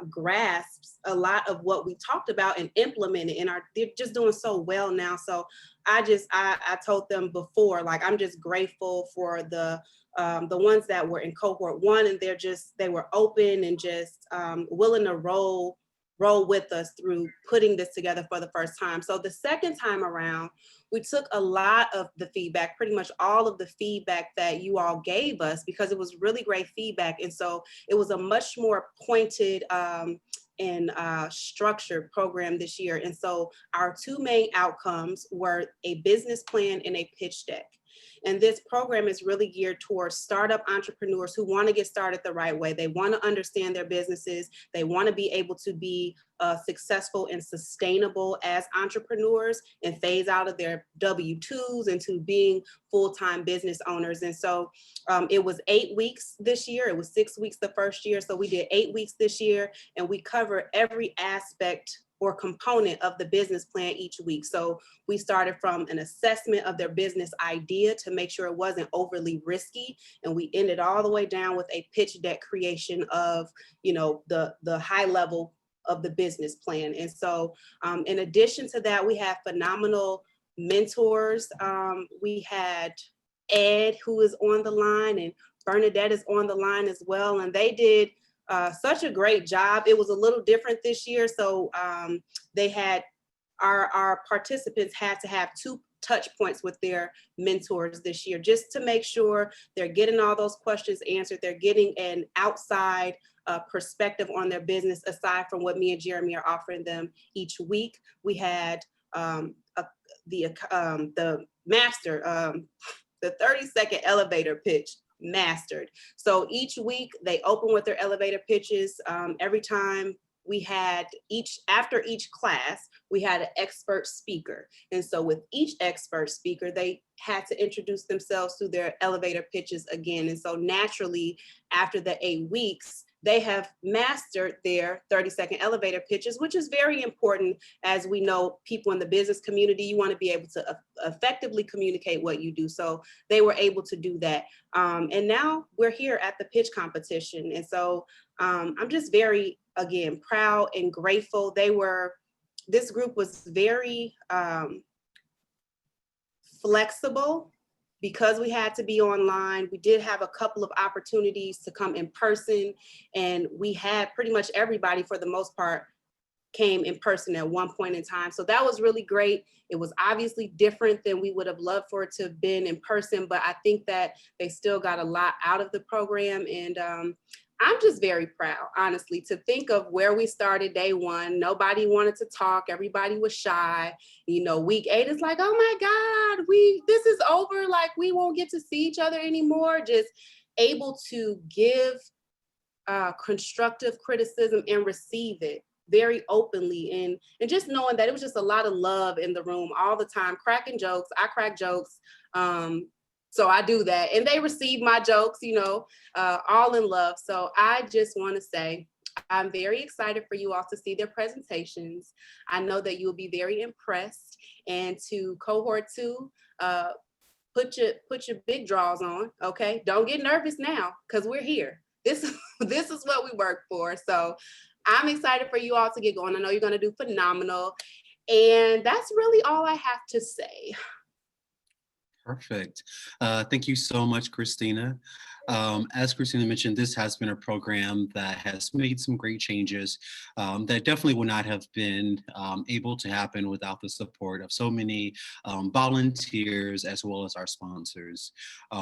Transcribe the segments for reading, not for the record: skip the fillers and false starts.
grasps a lot of what we talked about and implemented, and they're just doing so well now. So I told them before, like, I'm just grateful for the ones that were in cohort 1, and they were open and just willing to roll with us through putting this together for the first time. So the second time around, we took a lot of the feedback, pretty much all of the feedback that you all gave us, because it was really great feedback. And so it was a much more pointed and structured program this year. And so our two main outcomes were a business plan and a pitch deck. And this program is really geared towards startup entrepreneurs who want to get started the right way. They want to understand their businesses. They want to be able to be successful and sustainable as entrepreneurs and phase out of their W-2s into being full-time business owners. And so it was 8 weeks this year. It was 6 weeks the first year. So we did 8 weeks this year, and we cover every aspect or component of the business plan each week. So we started from an assessment of their business idea to make sure it wasn't overly risky. And we ended all the way down with a pitch deck creation of, the high level of the business plan. And so in addition to that, we have phenomenal mentors. We had Ed, who is on the line, and Bernadette is on the line as well. And they did such a great job. It was a little different this year. So they had, our participants had to have 2 touch points with their mentors this year, just to make sure they're getting all those questions answered. They're getting an outside perspective on their business, aside from what me and Jeremy are offering them each week. We had the master, the 30-second elevator pitch mastered. So each week they open with their elevator pitches. Every time we had after each class, we had an expert speaker. And so with each expert speaker, they had to introduce themselves through their elevator pitches again. And so naturally, after the 8 weeks, they have mastered their 30-second elevator pitches, which is very important. As we know, people in the business community, you want to be able to effectively communicate what you do. So they were able to do that. And now we're here at the pitch competition. And so I'm just very, again, proud and grateful. This group was very flexible. Because we had to be online, we did have a couple of opportunities to come in person, and we had pretty much everybody, for the most part, came in person at one point in time. So that was really great. It was obviously different than we would have loved for it to have been in person, but I think that they still got a lot out of the program. And I'm just very proud, honestly, to think of where we started day 1. Nobody wanted to talk. Everybody was shy. Week 8 is like, oh my God, this is over. Like, we won't get to see each other anymore. Just able to give constructive criticism and receive it very openly. And just knowing that it was just a lot of love in the room all the time, cracking jokes. I crack jokes. So I do that, and they receive my jokes, all in love. So I just want to say, I'm very excited for you all to see their presentations. I know that you'll be very impressed. And to cohort 2, put your big draws on, okay? Don't get nervous now, because we're here. This is what we work for. So I'm excited for you all to get going. I know you're going to do phenomenal. And that's really all I have to say. Perfect. Thank you so much, Kristina. As Kristina mentioned, this has been a program that has made some great changes that definitely would not have been able to happen without the support of so many volunteers, as well as our sponsors.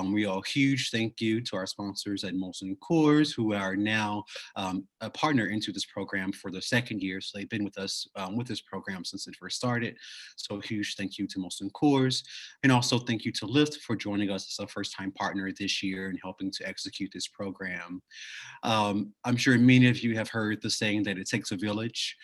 We owe a huge thank you to our sponsors at Molson Coors, who are now a partner into this program for the 2nd year. So they've been with us with this program since it first started. So a huge thank you to Molson Coors. And also thank you to Lyft for joining us as a first-time partner this year and helping to execute this program. I'm sure many of you have heard the saying that it takes a village.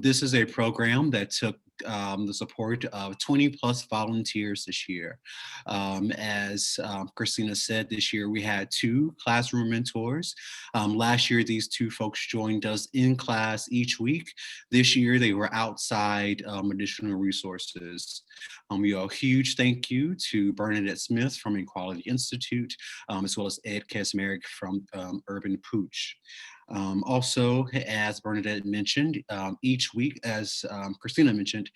This is a program that took the support of 20 plus volunteers this year. As Kristina said, this year we had 2 classroom mentors. Last year, these 2 folks joined us in class each week. This year, they were outside additional resources. We owe a huge thank you to Bernadette Smith from Equality Institute, as well as Ed Kasmerick from Urban Pooch. Also, as Bernadette mentioned, each week, as Kristina mentioned,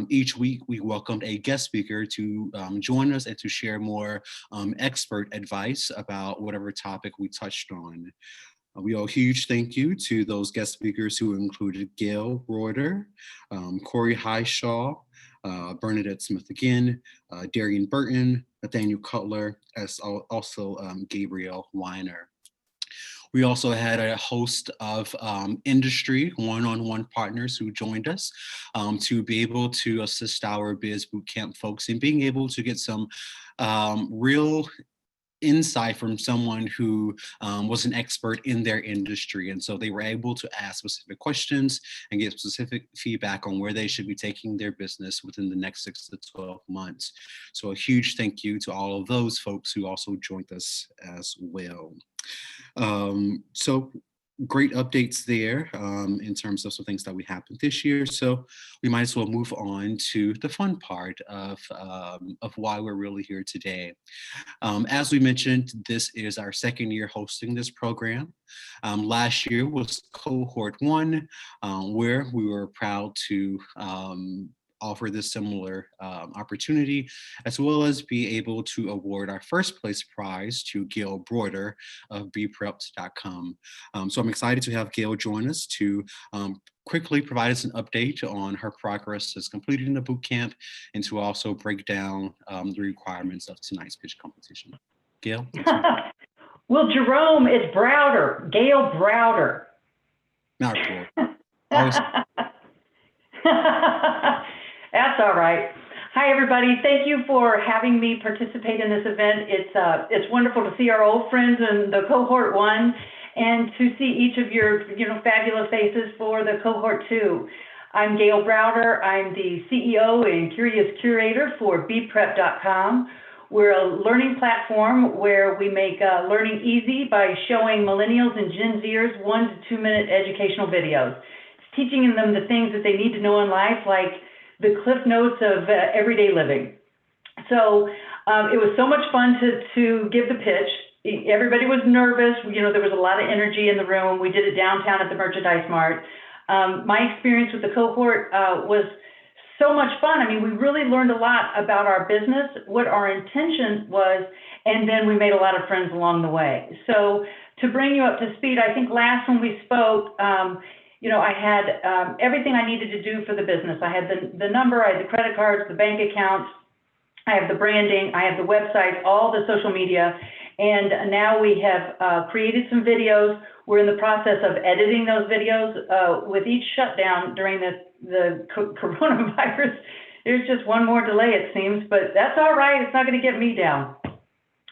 each week we welcomed a guest speaker to join us and to share more expert advice about whatever topic we touched on. We owe a huge thank you to those guest speakers who included Gail Browder, Corey Highshaw, Bernadette Smith again, Darian Burton, Nathaniel Cutler, as also Gabriel Weiner. We also had a host of industry one-on-one partners who joined us to be able to assist our Biz Bootcamp folks in being able to get some real insight from someone who was an expert in their industry. And so they were able to ask specific questions and get specific feedback on where they should be taking their business within the next 6 to 12 months. So a huge thank you to all of those folks who also joined us as well. So great updates there in terms of some things that we happened this year. So we might as well move on to the fun part of why we're really here today. As we mentioned, this is our 2nd year hosting this program. Last year was cohort 1, where we were proud to offer this similar opportunity, as well as be able to award our first place prize to Gail Browder of bprepped.com. So I'm excited to have Gail join us to quickly provide us an update on her progress as completing the bootcamp and to also break down the requirements of tonight's pitch competition. Gail? Well, Jerome, it's Browder, Gail Browder. Not cool. Always. That's all right. Hi, everybody. Thank you for having me participate in this event. It's wonderful to see our old friends in the cohort 1 and to see each of your fabulous faces for the cohort 2. I'm Gail Browder. I'm the CEO and Curious Curator for bprepped.com. We're a learning platform where we make learning easy by showing millennials and Gen Zers 1 to 2 minute educational videos. It's teaching them the things that they need to know in life, like the cliff notes of everyday living. So it was so much fun to give the pitch. Everybody was nervous. There was a lot of energy in the room. We did it downtown at the Merchandise Mart. My experience with the cohort was so much fun. I mean, we really learned a lot about our business, what our intention was, and then we made a lot of friends along the way. So to bring you up to speed, I think last when we spoke, I had everything I needed to do for the business. I had the number, I had the credit cards, the bank accounts, I have the branding, I have the website, all the social media, and now we have created some videos. We're in the process of editing those videos. With each shutdown during the coronavirus, there's just one more delay, it seems, but that's all right. It's not going to get me down.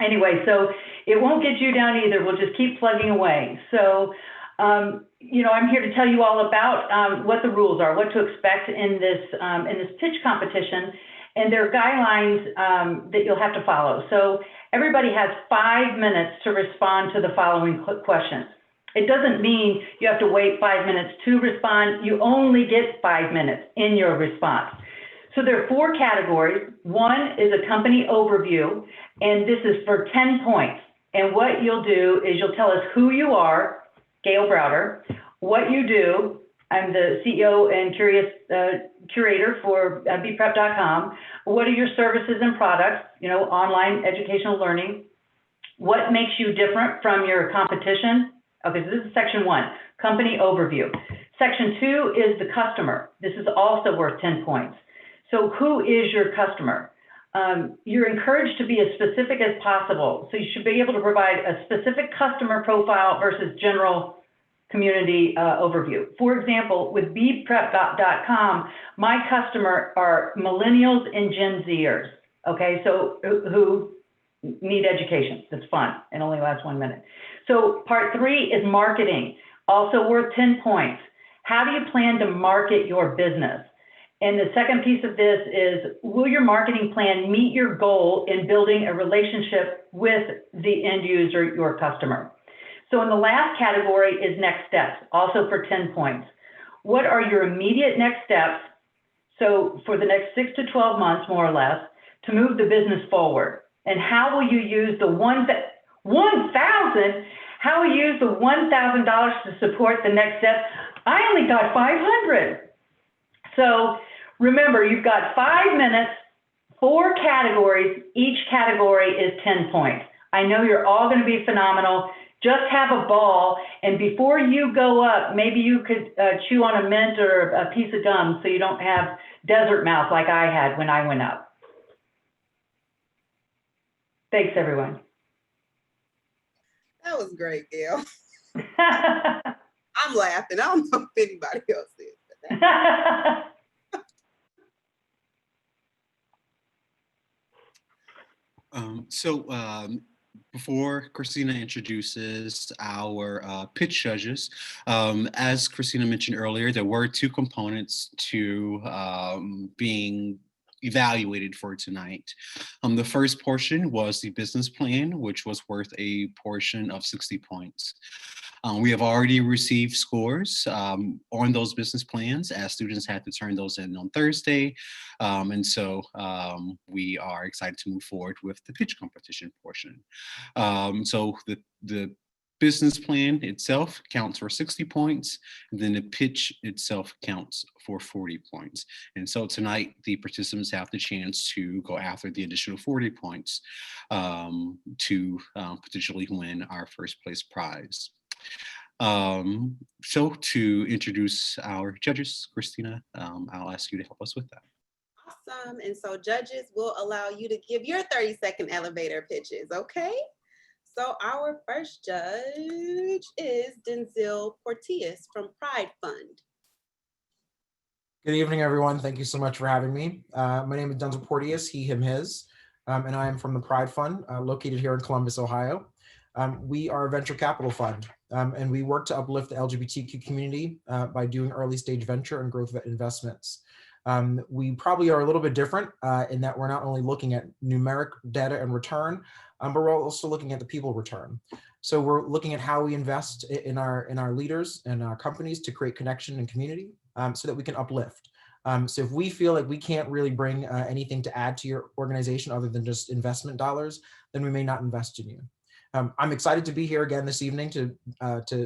Anyway, so it won't get you down either. We'll just keep plugging away. So, I'm here to tell you all about what the rules are, what to expect in this pitch competition, and there are guidelines that you'll have to follow. So everybody has 5 minutes to respond to the following questions. It doesn't mean you have to wait 5 minutes to respond. You only get 5 minutes in your response. So there are 4 categories. One is a company overview, and this is for 10 points. And what you'll do is you'll tell us who you are, Gail Browder, what you do. I'm the CEO and curator for bprepped.com. What are your services and products, online educational learning? What makes you different from your competition? Okay, so this is section 1, company overview. Section 2 is the customer. This is also worth 10 points. So who is your customer? You're encouraged to be as specific as possible. So you should be able to provide a specific customer profile versus general community overview. For example, with bprepped.com, my customer are millennials and Gen Zers, okay? So who need education. That's fun and only lasts 1 minute. So part 3 is marketing, also worth 10 points. How do you plan to market your business? And the second piece of this is, will your marketing plan meet your goal in building a relationship with the end user, your customer? So in the last category is next steps, also for 10 points. What are your immediate next steps? So for the next 6 to 12 months, more or less, to move the business forward. And how will you use the how will you use the $1,000 to support the next step? I only got 500. So remember, you've got 5 minutes, 4 categories. Each category is 10 points. I know you're all going to be phenomenal. Just have a ball, and before you go up, maybe you could chew on a mint or a piece of gum so you don't have desert mouth like I had when I went up. Thanks, everyone. That was great, Gail. I'm laughing. I don't know if anybody else is. Before Kristina introduces our pitch judges, as Kristina mentioned earlier, there were 2 components to being evaluated for tonight. The first portion was the business plan, which was worth a portion of 60 points. We have already received scores on those business plans, as students had to turn those in on Thursday. And so we are excited to move forward with the pitch competition portion. So the business plan itself counts for 60 points, and then the pitch itself counts for 40 points. And so tonight, the participants have the chance to go after the additional 40 points to potentially win our first place prize. So to introduce our judges, Kristina, I'll ask you to help us with that. Awesome. And so judges will allow you to give your 30-second elevator pitches, okay? So our first judge is Denzel Portillas from Pride Fund. Good evening, everyone. Thank you so much for having me. My name is Denzel Portillas, he, him, his, and I am from the Pride Fund, located here in Columbus, Ohio. We are a venture capital fund, and we work to uplift the LGBTQ community by doing early stage venture and growth investments. We probably are a little bit different in that we're not only looking at numeric data and return, but we're also looking at the people return. So we're looking at how we invest in our leaders and our companies to create connection and community so that we can uplift. So if we feel like we can't really bring anything to add to your organization other than just investment dollars, then we may not invest in you. I'm excited to be here again this evening to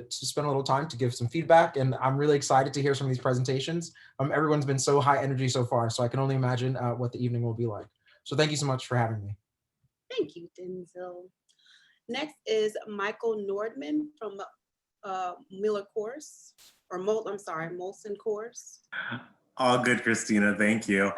spend a little time to give some feedback, and I'm really excited to hear some of these presentations. Everyone's been so high energy so far, so I can only imagine what the evening will be like. So thank you so much for having me. Thank you, Denzel. Next is Michael Nordman from Miller Course, or Molson Course. All good, Kristina, thank you.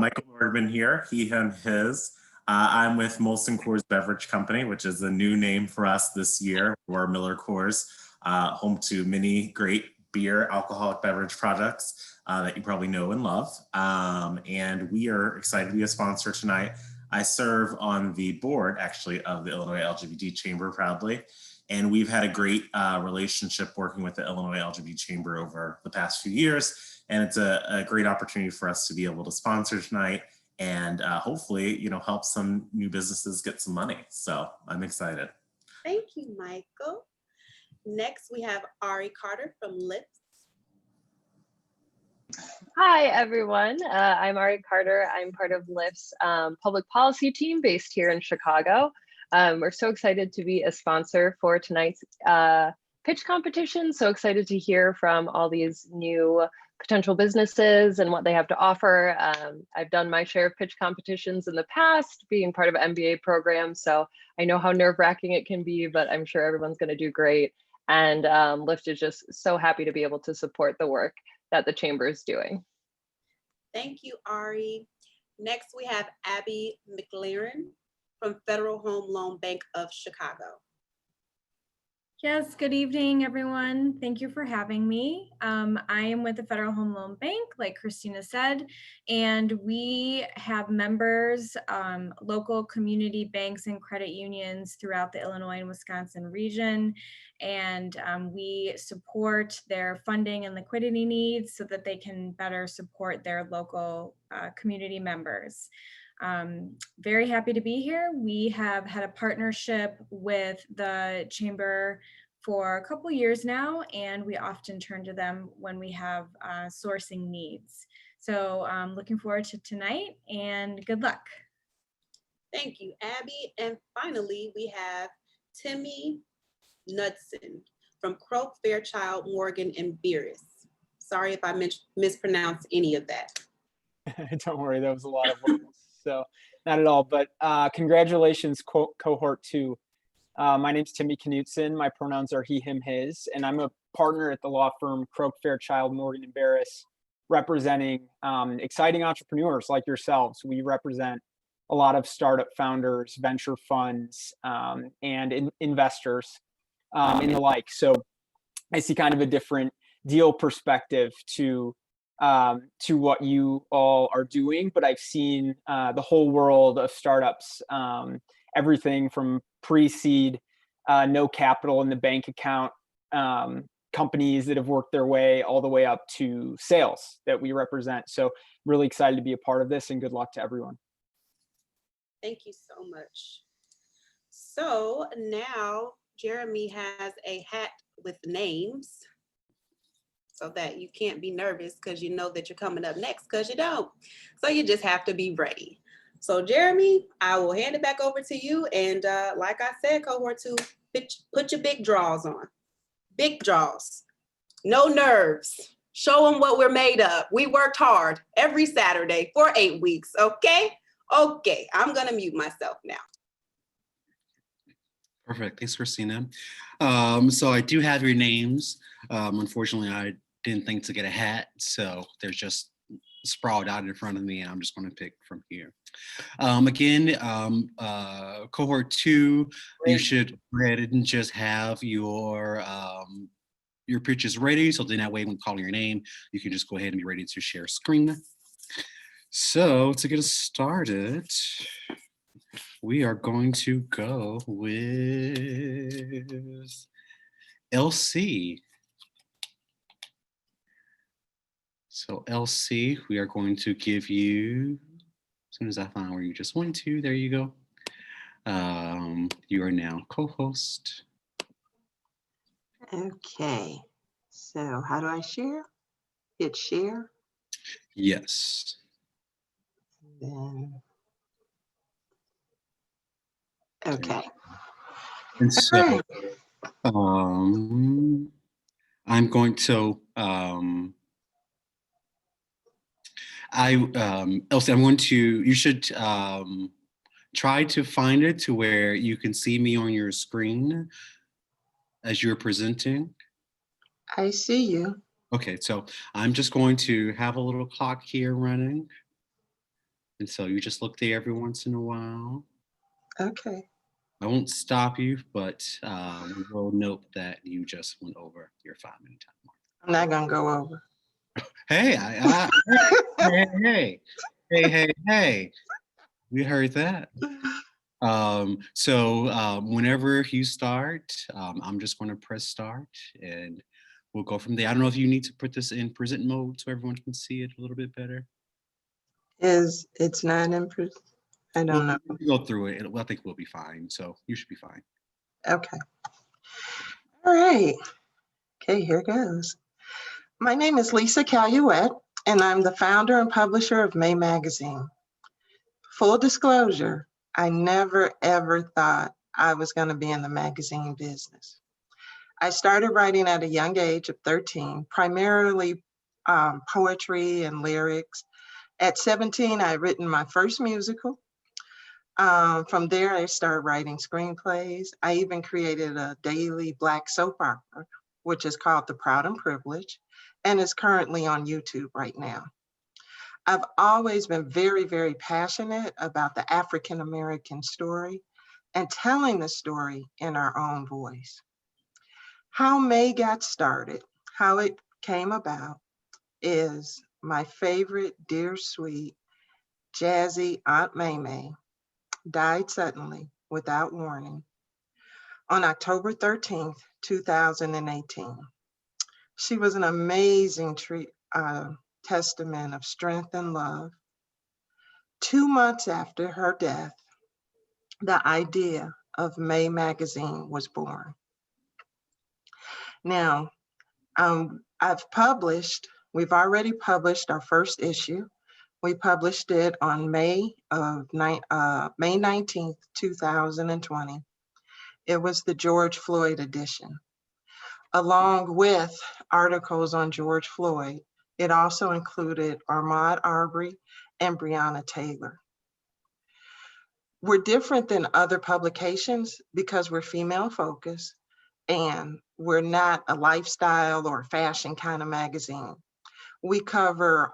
Michael Nordman here, he, him, his. I'm with Molson Coors Beverage Company, which is a new name for us this year. We're Miller Coors, home to many great beer, alcoholic beverage products that you probably know and love. And we are excited to be a sponsor tonight. I serve on the board, actually, of the Illinois LGBT Chamber proudly. And we've had a great relationship working with the Illinois LGBT Chamber over the past few years. And it's a great opportunity for us to be able to sponsor tonight and hopefully, help some new businesses get some money. So I'm excited. Thank you, Michael. Next, we have Ari Carter from LIPS. Hi, everyone. I'm Ari Carter. I'm part of LIPS public policy team based here in Chicago. We're so excited to be a sponsor for tonight's pitch competition. So excited to hear from all these new potential businesses and what they have to offer. I've done my share of pitch competitions in the past, being part of MBA programs. So I know how nerve-wracking it can be, but I'm sure everyone's going to do great. And LIFT is just so happy to be able to support the work that the Chamber is doing. Thank you, Ari. Next, we have Abbey McLaren from Federal Home Loan Bank of Chicago. Yes, good evening, everyone. Thank you for having me. I am with the Federal Home Loan Bank, like Kristina said, and we have members, local community banks and credit unions throughout the Illinois and Wisconsin region. And we support their funding and liquidity needs so that they can better support their local community members. Very happy to be here. We have had a partnership with the Chamber for a couple years now, and we often turn to them when we have sourcing needs. So looking forward to tonight, and good luck. Thank you, Abby. And finally, we have Timmy Knudsen from Croak, Fairchild, Morgan, and Beerus. Sorry if I mispronounced any of that. Don't worry, that was a lot of work. So not at all, but congratulations, cohort 2. My name's Timmy Knudsen. My pronouns are he, him, his, and I'm a partner at the law firm Croak, Fairchild, Morgan, and Beerus, representing exciting entrepreneurs like yourselves. We represent a lot of startup founders, venture funds, and investors and the like. So I see kind of a different deal perspective to what you all are doing, but I've seen the whole world of startups, everything from pre-seed, no capital in the bank account, companies that have worked their way all the way up to sales that we represent. So really excited to be a part of this, and good luck to everyone. Thank you so much. So now Jeremy has a hat with names, so that you can't be nervous because you know that you're coming up next, because you don't. So you just have to be ready. So Jeremy, I will hand it back over to you. And like I said, cohort 2, put your big draws on. Big draws. No nerves. Show them what we're made of. We worked hard every Saturday for 8 weeks, okay? Okay, I'm gonna mute myself now. Perfect, thanks, Kristina. So I do have your names. Unfortunately, I didn't think to get a hat, so they're just sprawled out in front of me, and I'm just going to pick from here. Again, cohort 2, you should go ahead and just have your pitches ready, so then that way when calling your name, you can just go ahead and be ready to share screen. So to get us started, we are going to go with LC. So LC, we are going to give you, as soon as I find where you just went to, there you go. You are now co-host. Okay, so how do I share? Hit share. Yes. Then, okay. And so, I'm going to, Elsie, I'm going to, you should try to find it to where you can see me on your screen as you're presenting. I see you. Okay, so I'm just going to have a little clock here running. And so you just look there every once in a while. Okay. I won't stop you, but we will note that you just went over your 5-minute time mark. I'm not gonna go over. Hey, hey, we heard that. So whenever you start, I'm just going to press start and we'll go from there. I don't know if you need to put this in present mode so everyone can see it a little bit better. It's not in present? I don't know. We'll go through it. I think we'll be fine. So you should be fine. Okay. All right. Okay, here goes. My name is Lisa Caluette, and I'm the founder and publisher of May Magazine. Full disclosure, I never ever thought I was going to be in the magazine business. I started writing at a young age of 13, primarily poetry and lyrics. At 17, I had written my first musical. From there, I started writing screenplays. I even created a daily Black soap opera, which is called The Proud and Privileged, and is currently on YouTube right now. I've always been very, very passionate about the African-American story and telling the story in our own voice. How May got started, how it came about, is my favorite dear sweet jazzy Aunt May died suddenly without warning on October 13th, 2018. She was an amazing testament of strength and love. 2 months after her death, the idea of May Magazine was born. Now, we've already published our first issue. We published it on May 19th, 2020. It was the George Floyd edition. Along with articles on George Floyd, it also included Ahmaud Arbery and Breonna Taylor. We're different than other publications because we're female focused and we're not a lifestyle or fashion kind of magazine. We cover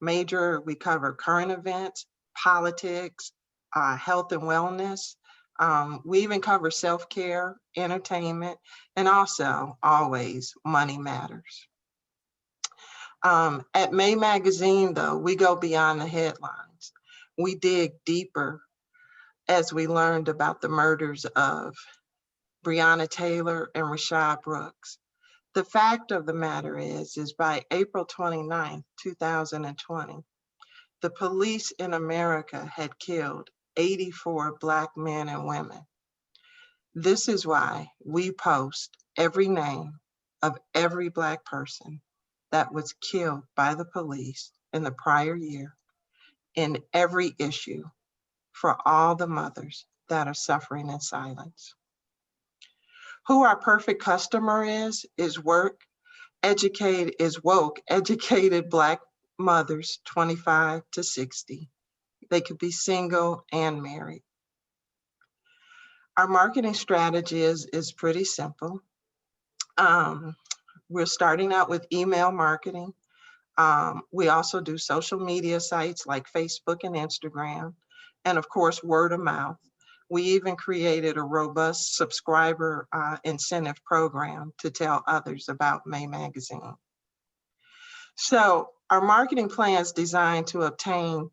we cover current events, politics, health and wellness. We even cover self-care, entertainment, and also always money matters. At May Magazine, though, we go beyond the headlines. We dig deeper as we learned about the murders of Breonna Taylor and Rayshard Brooks. The fact of the matter is by April 29th, 2020, the police in America had killed 84 Black men and women. This is why we post every name of every Black person that was killed by the police in the prior year in every issue for all the mothers that are suffering in silence. Who our perfect customer is woke, educated Black mothers 25 to 60. They could be single and married. Our marketing strategy is pretty simple. We're starting out with email marketing. We also do social media sites like Facebook and Instagram, and of course, word of mouth. We even created a robust subscriber incentive program to tell others about May Magazine. So our marketing plan is designed to obtain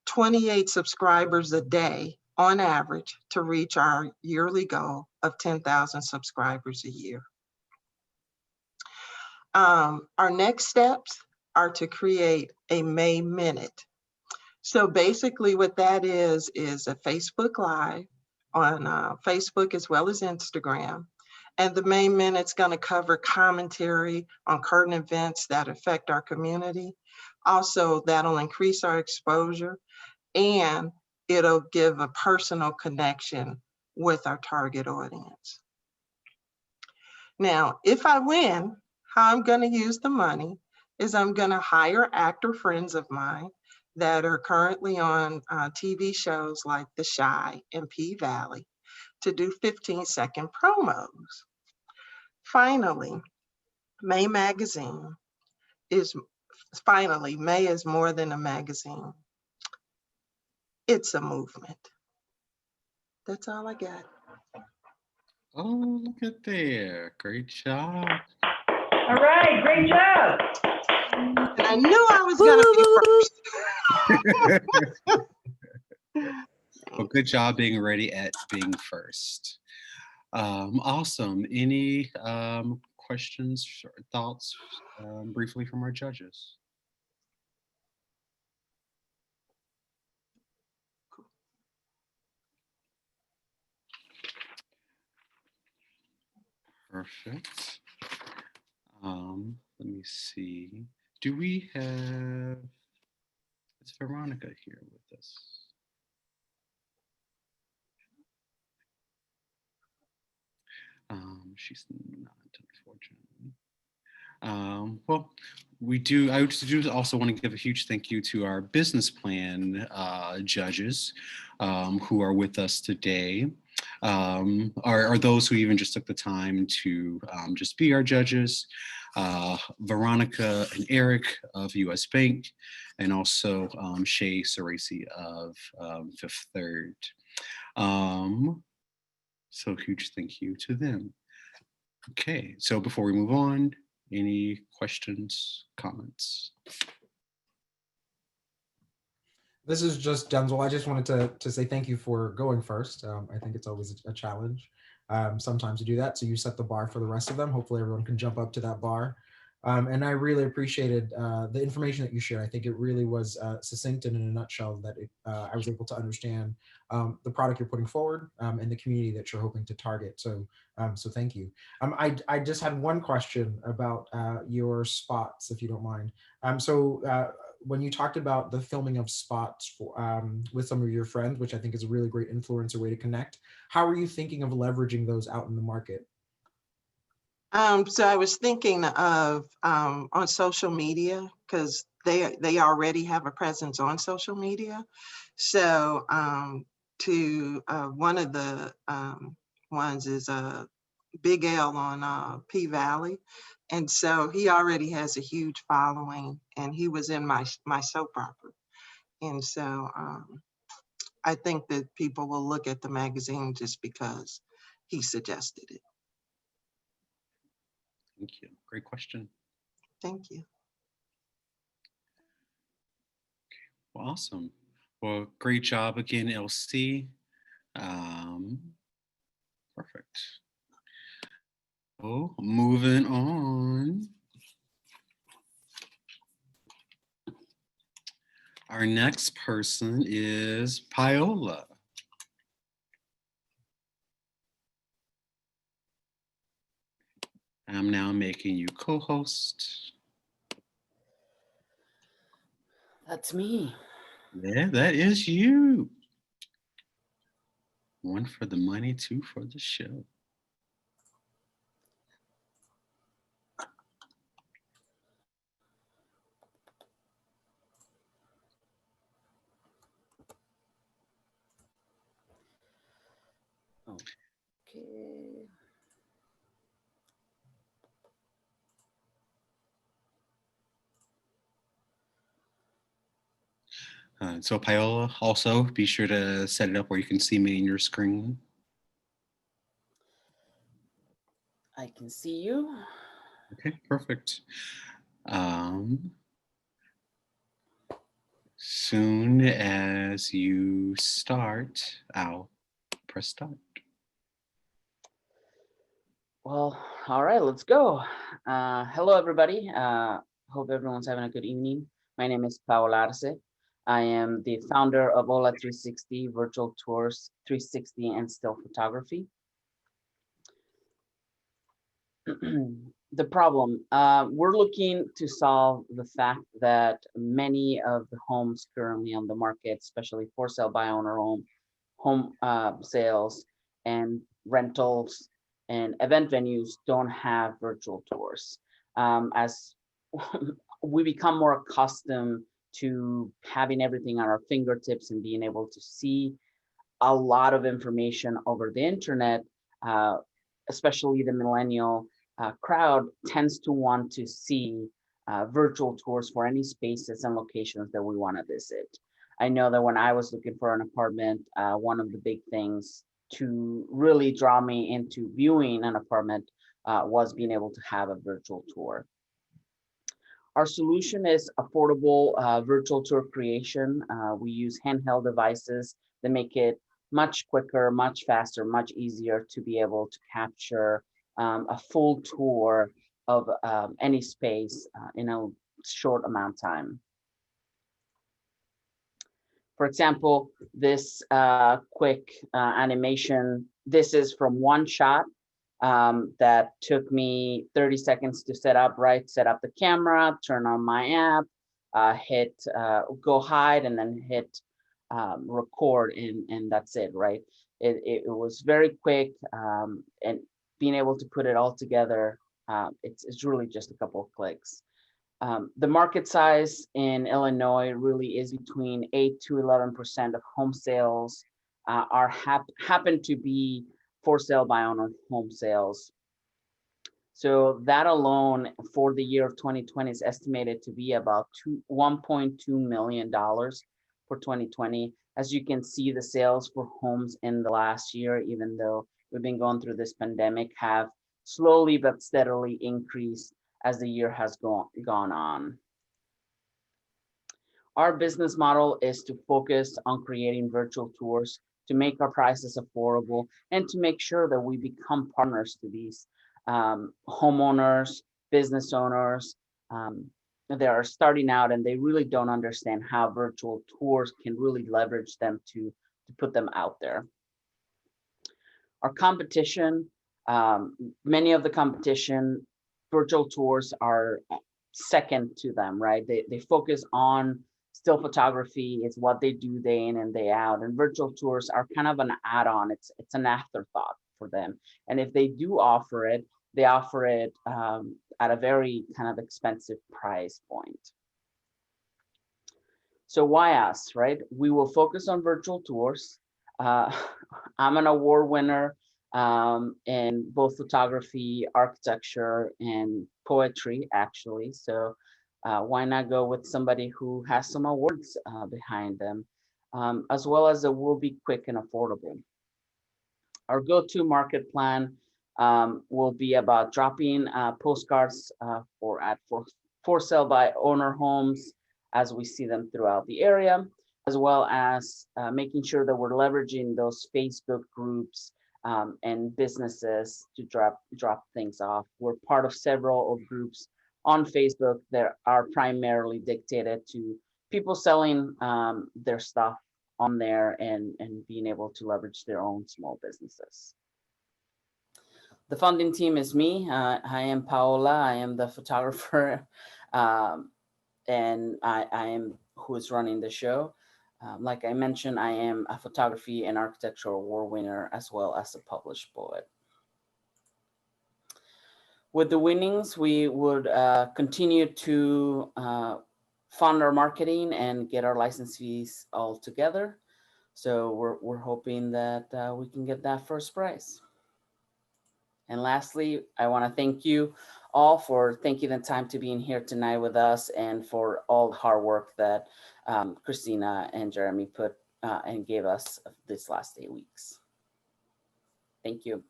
28 subscribers a day on average to reach our yearly goal of 10,000 subscribers a year. Our next steps are to create a May Minute. So basically what that is a Facebook Live on Facebook as well as Instagram. And the May Minute's gonna cover commentary on current events that affect our community. Also, that'll increase our exposure and it'll give a personal connection with our target audience. Now, if I win, how I'm gonna use the money is I'm gonna hire actor friends of mine that are currently on TV shows like The Chi and P-Valley to do 15-second promos. Finally, May Magazine is, May is more than a magazine. It's a movement. That's all I got. Oh, look at there. Great job. All right, great job. And I knew I was gonna be first. Well, good job being ready at being first. Awesome. Any questions or thoughts briefly from our judges? Perfect. Let me see. Do we have, is Veronica here with us? She's not, unfortunately. Well, I do also want to give a huge thank you to our business plan judges who are with us today. Are those who even just took the time to just be our judges. Veronica and Eric of US Bank, and also Shay Ceresi of Fifth Third. So huge thank you to them. Okay, so before we move on, any questions, comments? This is just Denzel. I just wanted to say thank you for going first. I think it's always a challenge sometimes to do that. So you set the bar for the rest of them. Hopefully everyone can jump up to that bar. And I really appreciated the information that you shared. I think it really was succinct and in a nutshell that I was able to understand the product you're putting forward and the community that you're hoping to target. So thank you. I just had one question about your spots, if you don't mind. When you talked about the filming of spots for, with some of your friends, which I think is a really great influencer way to connect, how are you thinking of leveraging those out in the market? So I was thinking of on social media, because they already have a presence on social media. So one of the ones is Big L on P Valley. And so he already has a huge following, and he was in my soap opera. And so I think that people will look at the magazine just because he suggested it. Thank you. Great question. Thank you. Well, awesome. Well, great job again, LC. Perfect. Oh, moving on. Our next person is Paola. I'm now making you co-host. That's me. Yeah, that is you. One for the money, two for the show. Okay. So Paola, also be sure to set it up where you can see me in your screen. I can see you. Okay, perfect. Soon as you start, I'll press start. Well, all right, let's go. Hello, everybody. Hope everyone's having a good evening. My name is Paola Arce. I am the founder of Hola 360 Virtual Tours 360 and Still Photography. The problem, we're looking to solve the fact that many of the homes currently on the market, especially for sale by owner home sales and rentals and event venues, don't have virtual tours. As we become more accustomed to having everything on our fingertips and being able to see a lot of information over the internet, especially the millennial crowd tends to want to see virtual tours for any spaces and locations that we want to visit. I know that when I was looking for an apartment, one of the big things to really draw me into viewing an apartment was being able to have a virtual tour. Our solution is affordable virtual tour creation. We use handheld devices that make it much quicker, much faster, much easier to be able to capture a full tour of any space in a short amount of time. For example, this quick animation, this is from one shot that took me 30 seconds to set up, right? Set up the camera, turn on my app, hit go hide, and then hit record, and that's it, right? It was very quick, and being able to put it all together, it's really just a couple of clicks. The market size in Illinois really is between 8 to 11% of home sales happen to be for sale by owner home sales. So that alone for the year of 2020 is estimated to be about $1.2 million for 2020. As you can see, the sales for homes in the last year, even though we've been going through this pandemic, have slowly but steadily increased as the year has gone on. Our business model is to focus on creating virtual tours to make our prices affordable and to make sure that we become partners to these homeowners, business owners that are starting out and they really don't understand how virtual tours can really leverage them to put them out there. Our competition, many of the competition, virtual tours are second to them, right? They focus on still photography. It's what they do day in and day out. And virtual tours are kind of an add-on. It's an afterthought for them. And if they do offer it, they offer it at a very kind of expensive price point. So why us, right? We will focus on virtual tours. I'm an award winner in both photography, architecture, and poetry, actually. So why not go with somebody who has some awards behind them, as well as it will be quick and affordable. Our go-to market plan will be about dropping postcards for sale by owner homes as we see them throughout the area, as well as making sure that we're leveraging those Facebook groups and businesses to drop things off. We're part of several of groups on Facebook that are primarily dictated to people selling their stuff on there and being able to leverage their own small businesses. The funding team is me. I am Paola. I am the photographer, and I am who is running the show. Like I mentioned, I am a photography and architecture award winner, as well as a published poet. With the winnings, we would continue to fund our marketing and get our license fees all together. So we're hoping that we can get that first prize. And lastly, I want to thank you all for taking the time to be in here tonight with us and for all the hard work that Kristina and Jeremy put and gave us this last 8 weeks. Thank you.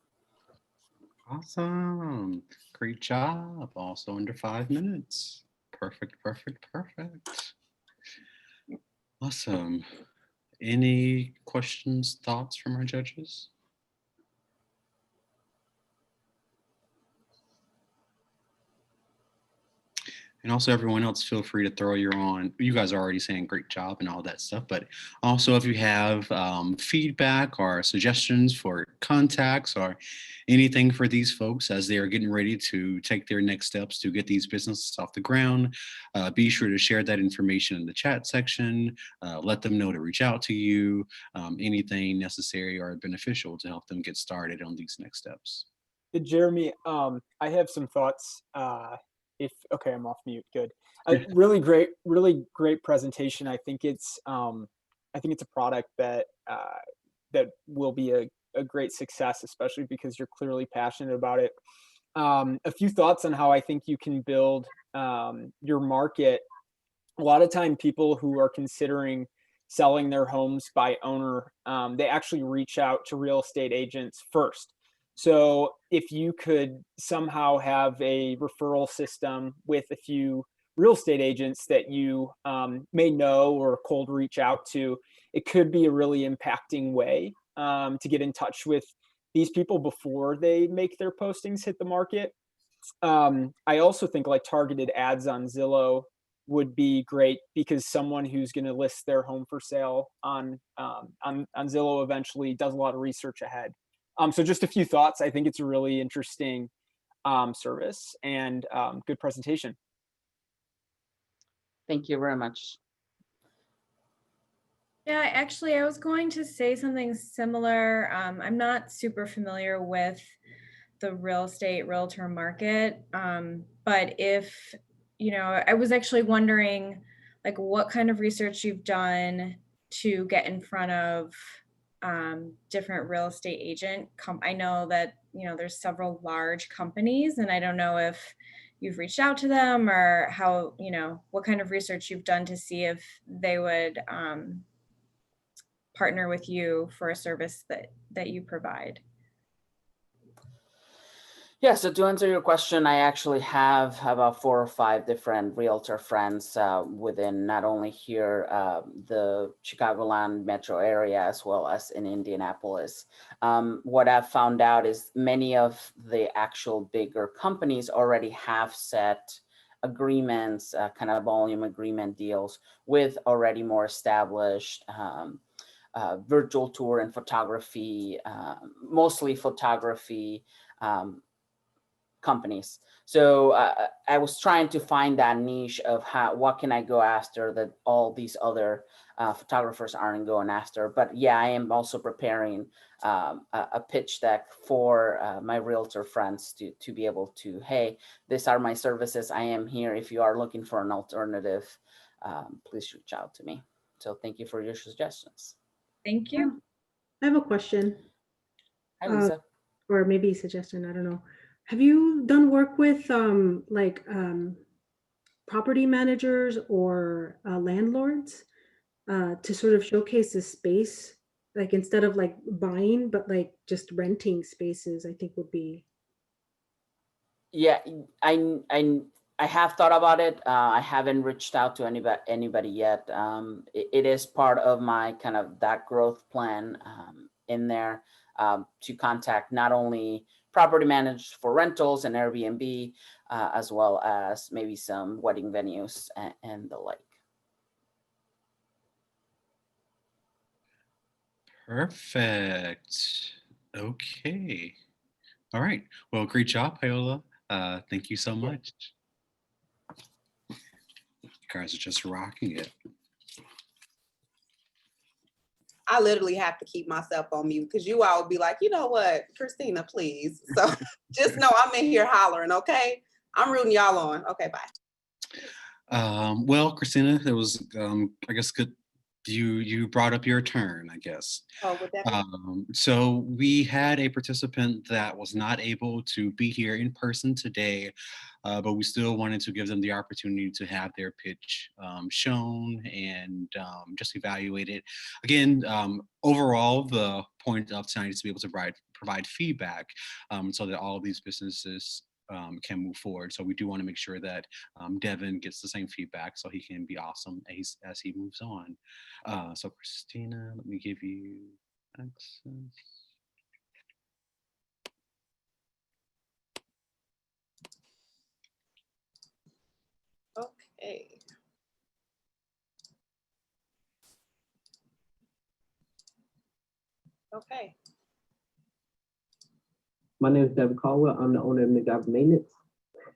Awesome. Great job. Also under 5 minutes. Perfect. Awesome. Any questions, thoughts from our judges? And also everyone else, feel free to throw you guys are already saying great job and all that stuff, but also if you have feedback or suggestions for contacts or anything for these folks as they are getting ready to take their next steps to get these businesses off the ground, be sure to share that information in the chat section, let them know to reach out to you, anything necessary or beneficial to help them get started on these next steps. Jeremy, I have some thoughts. Okay, I'm off mute. Good. Really great presentation. I think it's a product that will be a great success, especially because you're clearly passionate about it. A few thoughts on how I think you can build your market. A lot of time, people who are considering selling their homes by owner, they actually reach out to real estate agents first. So if you could somehow have a referral system with a few real estate agents that you may know or cold reach out to, it could be a really impacting way to get in touch with these people before they make their postings hit the market. I also think like targeted ads on Zillow would be great because someone who's going to list their home for sale on Zillow eventually does a lot of research ahead. So just a few thoughts. I think it's a really interesting service and good presentation. Thank you very much. Yeah, actually, I was going to say something similar. I'm not super familiar with the real estate realtor market, but if, I was actually wondering like what kind of research you've done to get in front of different real estate agent. I know that, there's several large companies and I don't know if you've reached out to them or how, what kind of research you've done to see if they would partner with you for a service that you provide. Yeah, so to answer your question, I actually have about 4 or 5 different realtor friends within not only here, the Chicagoland metro area, as well as in Indianapolis. What I've found out is many of the actual bigger companies already have set agreements, kind of volume agreement deals with already more established virtual tour and photography, mostly photography, companies. So I was trying to find that niche of what can I go after that all these other photographers aren't going after. But yeah, I am also preparing a pitch deck for my realtor friends to be able to, hey, these are my services. I am here. If you are looking for an alternative, please reach out to me. So thank you for your suggestions. Thank you. I have a question. Hi, Lisa. Or maybe a suggestion, I don't know. Have you done work with property managers or landlords to sort of showcase the space, like instead of like buying, but like just renting spaces, I think would be. Yeah, I have thought about it. I haven't reached out to anybody yet. It is part of my kind of that growth plan in there, to contact not only property managers for rentals and Airbnb, as well as maybe some wedding venues and the like. Perfect. Okay. All right. Well, great job, Paola. Thank you so much. You guys are just rocking it. I literally have to keep myself on mute because you all would be like, you know what, Kristina, please. So just know I'm in here hollering, okay? I'm rooting y'all on. Okay, bye. Well, Kristina, it was, I guess, good. You brought up your turn, I guess. Oh, would that be? So we had a participant that was not able to be here in person today, but we still wanted to give them the opportunity to have their pitch shown and just evaluated. Again, overall, the point of tonight is to be able to provide feedback so that all of these businesses can move forward. So we do want to make sure that Devin gets the same feedback so he can be awesome as he moves on. So Kristina, let me give you access. Okay. Okay. My name is Devin Caldwell. I'm the owner of McGovern Maintenance.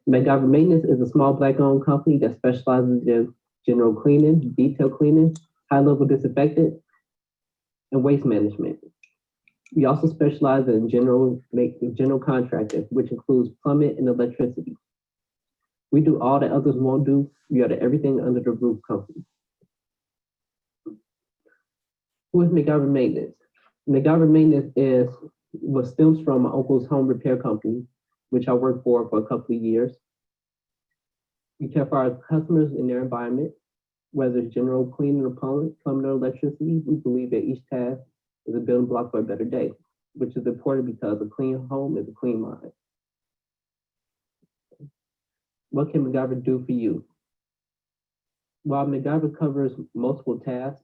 McGovern Maintenance is a small Black-owned company that specializes in general cleaning, detail cleaning, high-level disinfectant, and waste management. We also specialize in general contracting, which includes plumbing and electricity. We do all that others won't do. We are the everything under the roof company. Who is McGovern Maintenance? McGovern Maintenance stems from my uncle's home repair company, which I worked for a couple of years. We care for our customers in their environment, whether it's general cleaning or plumbing or electricity. We believe that each task is a building block for a better day, which is important because a clean home is a clean mind. What can McGovern do for you? While McGovern covers multiple tasks,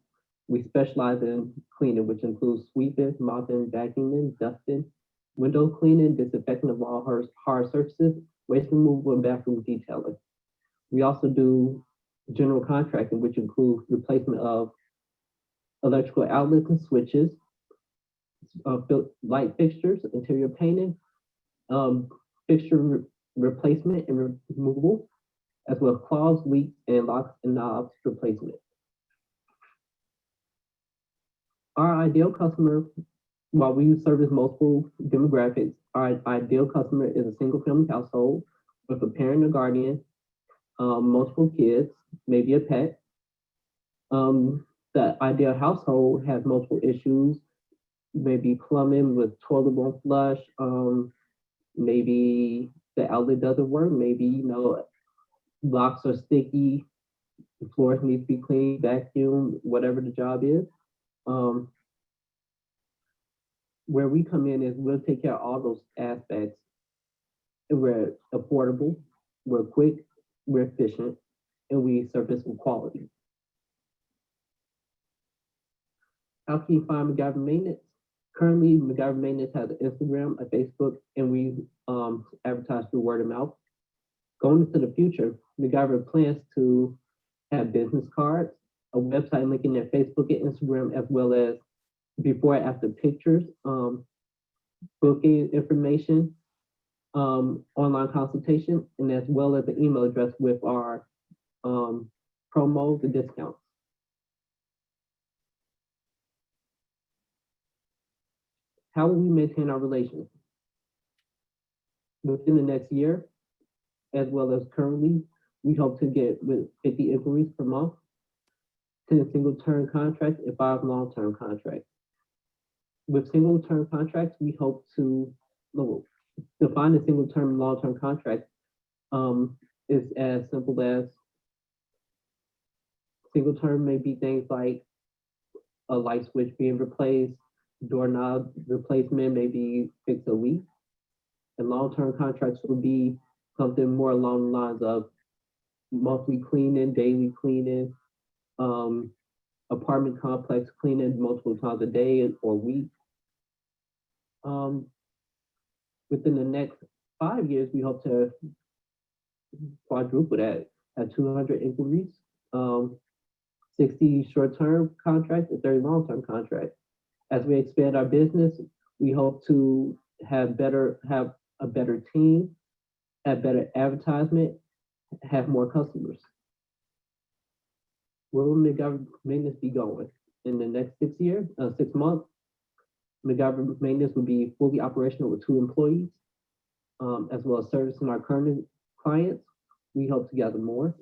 we specialize in cleaning, which includes sweeping, mopping, vacuuming, dusting, window cleaning, disinfecting of all hard surfaces, waste removal, and bathroom detailing. We also do general contracting, which includes replacement of electrical outlets and switches, light fixtures, interior painting, fixture replacement and removal, as well as clogs, leaks, and locks and knobs replacement. Our ideal customer, while we service multiple demographics, our ideal customer is a single family household with a parent or guardian, multiple kids, maybe a pet. The ideal household has multiple issues, maybe plumbing with toilet won't flush, maybe the outlet doesn't work, maybe locks are sticky, the floors need to be cleaned, vacuumed, whatever the job is. Where we come in is we'll take care of all those aspects and we're affordable, we're quick, we're efficient, and we service with quality. How can you find McGyver Maintenance? Currently, McGyver Maintenance has an Instagram, a Facebook, and we advertise through word of mouth. Going into the future, McGyver plans to have business cards, a website linking their Facebook and Instagram, as well as before and after pictures, booking information, online consultation, and as well as an email address with our promos and discounts. How will we maintain our relations? Within the next year, as well as currently, we hope to get with 50 inquiries per month, 10 single-term contracts, and 5 long-term contracts. With single-term contracts, we hope to define a single-term and long-term contract is as simple as single-term may be things like a light switch being replaced, doorknob replacement may be fixed a week, and long-term contracts will be something more along the lines of monthly cleaning, daily cleaning, apartment complex cleaning multiple times a day or week. Within the next 5 years, we hope to quadruple that at 200 inquiries, 60 short-term contracts, and 30 long-term contracts. As we expand our business, we hope to have a better team, have better advertisement, have more customers. Where will McGyver Maintenance be going? In the next 6 months, McGyver Maintenance will be fully operational with 2 employees, as well as servicing our current clients. We hope to gather more.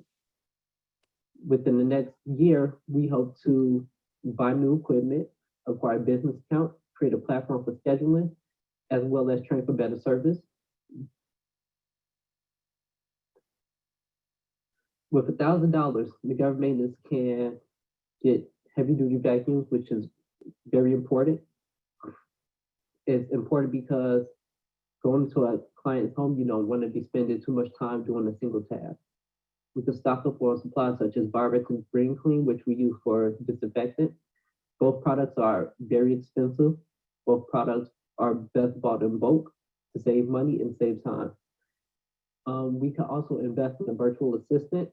Within the next year, we hope to buy new equipment, acquire business account, create a platform for scheduling, as well as train for better service. With $1,000, McGyver Maintenance can get heavy-duty vacuums, which is very important. It's important because going to a client's home, you don't want to be spending too much time doing a single task. We can stock up on supplies such as Virex and Spring Clean, which we use for disinfectant. Both products are very expensive. Both products are best bought in bulk to save money and save time. We can also invest in a virtual assistant,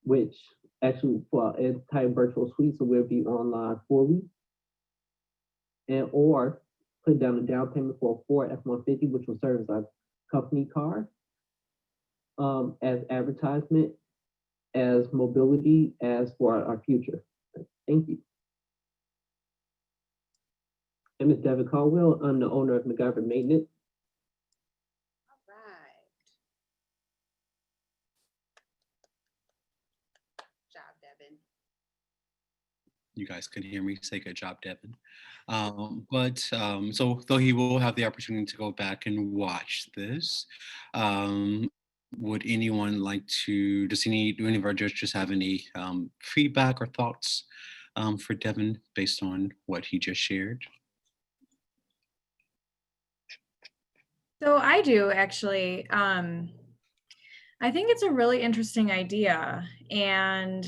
which actually for an entire virtual suite, so we'll be online fully, or put down a down payment for a Ford F-150, which will serve as our company car, as advertisement, as mobility, as for our future. Thank you. I'm Ms. Devin Caldwell. I'm the owner of McGyver Maintenance. All right. Good job, Devin. You guys could hear me say good job, Devin. So though he will have the opportunity to go back and watch this, would anyone like to, do any of our judges have any feedback or thoughts for Devin based on what he just shared? So I do actually. I think it's a really interesting idea, and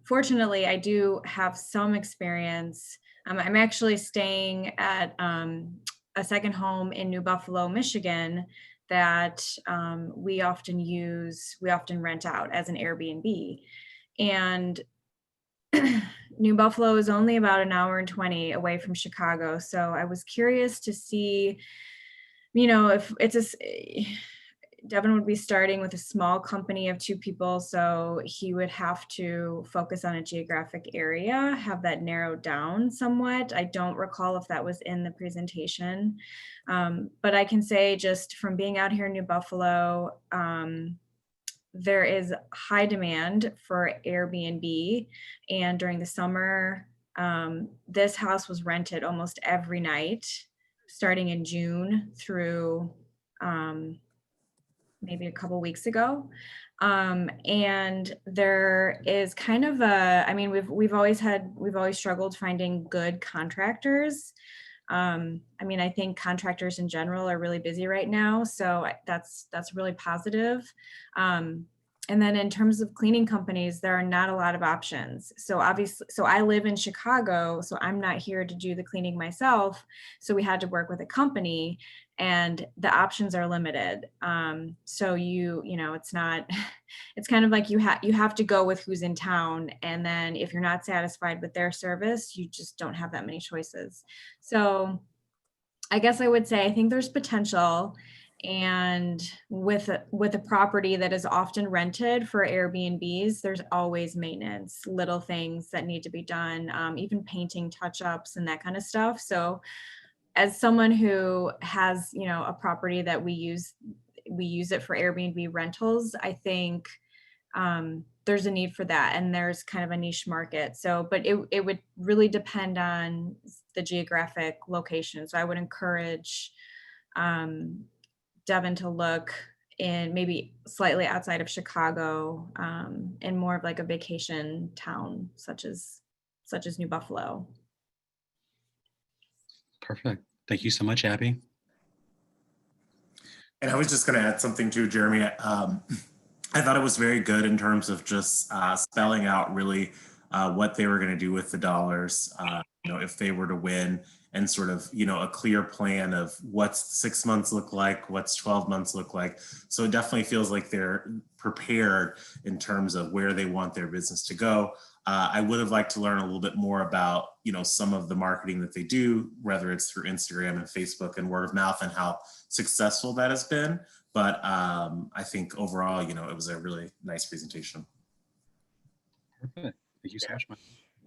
fortunately, I do have some experience. I'm actually staying at a second home in New Buffalo, Michigan, that we often rent out as an Airbnb. And New Buffalo is only about an hour and 20 away from Chicago. So I was curious to see, if Devin would be starting with a small company of 2 people, so he would have to focus on a geographic area, have that narrowed down somewhat. I don't recall if that was in the presentation, but I can say just from being out here in New Buffalo, there is high demand for Airbnb, and during the summer, this house was rented almost every night, starting in June through maybe a couple weeks ago. And there is kind of we've always struggled finding good contractors. I mean, I think contractors in general are really busy right now, so that's really positive. And then in terms of cleaning companies, there are not a lot of options. So obviously, so I live in Chicago, so I'm not here to do the cleaning myself. So we had to work with a company, and the options are limited. So you know, it's not, it's kind of like you have to go with who's in town. And then if you're not satisfied with their service, you just don't have that many choices. So I guess I would say, I think there's potential. And with a property that is often rented for Airbnbs, there's always maintenance, little things that need to be done, even painting touch-ups and that kind of stuff. So as someone who has, you know, a property that we use it for Airbnb rentals, I think there's a need for that, and there's kind of a niche market. So, but it would really depend on the geographic location. So I would encourage Devin to look in maybe slightly outside of Chicago, in more of like a vacation town, such as New Buffalo. Perfect. Thank you so much, Abby. And I was just going to add something too, Jeremy. I thought it was very good in terms of just spelling out really what they were going to do with the dollars, you know, if they were to win, and sort of, you know, a clear plan of what's 6 months look like, what's 12 months look like. So it definitely feels like they're prepared in terms of where they want their business to go. I would have liked to learn a little bit more about, you know, some of the marketing that they do, whether it's through Instagram and Facebook and word of mouth, and how successful that has been. But I think overall, you know, it was a really nice presentation. Perfect. Thank you so much, Mike.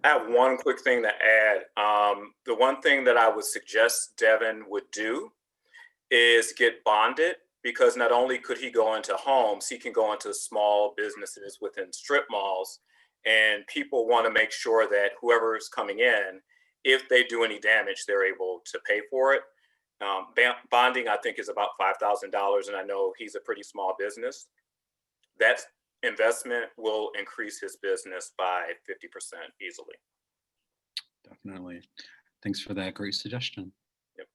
I have one quick thing to add. The one thing that I would suggest Devin would do is get bonded, because not only could he go into homes, he can go into small businesses within strip malls, and people want to make sure that whoever's coming in, if they do any damage, they're able to pay for it. Bonding, I think, is about $5,000, and I know he's a pretty small business. That investment will increase his business by 50% easily. Definitely. Thanks for that great suggestion. Yep.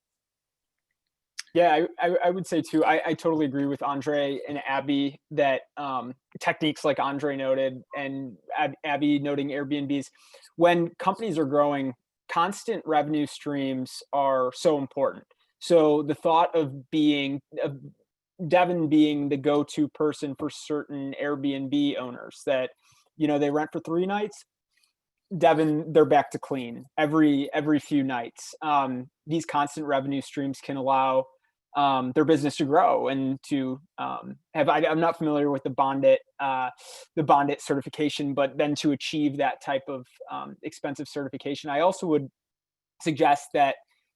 Yeah, I would say too, I totally agree with Andre and Abby that techniques like Andre noted and Abby noting Airbnbs, when companies are growing, constant revenue streams are so important. So the thought of Devin being the go-to person for certain Airbnb owners that, you know, they rent for 3 nights, Devin, they're back to clean every few nights. These constant revenue streams can allow their business to grow and to I'm not familiar with the Bondit certification, but then to achieve that type of expensive certification, I also would suggest that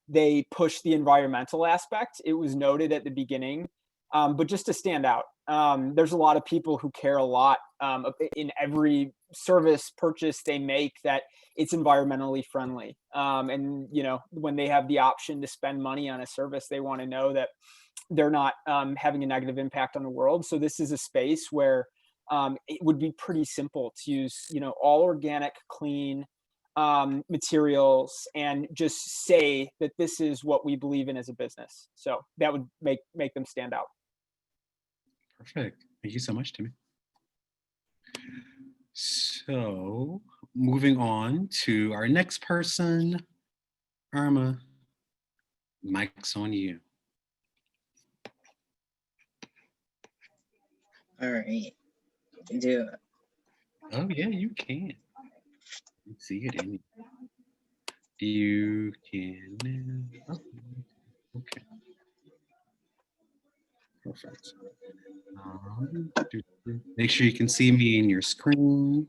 they push the environmental aspect. It was noted at the beginning, but just to stand out. There's a lot of people who care a lot in every service purchase they make that it's environmentally friendly. And, you know, when they have the option to spend money on a service, they want to know that they're not having a negative impact on the world. So this is a space where it would be pretty simple to use, you know, all organic, clean materials, and just say that this is what we believe in as a business. So that would make them stand out. Perfect. Thank you so much, Timmy. So moving on to our next person, Erma. Mic's on you. All right, I can do it. Oh yeah, you can. Let's see it in. You can. Oh, okay. Perfect. Make sure you can see me in your screen.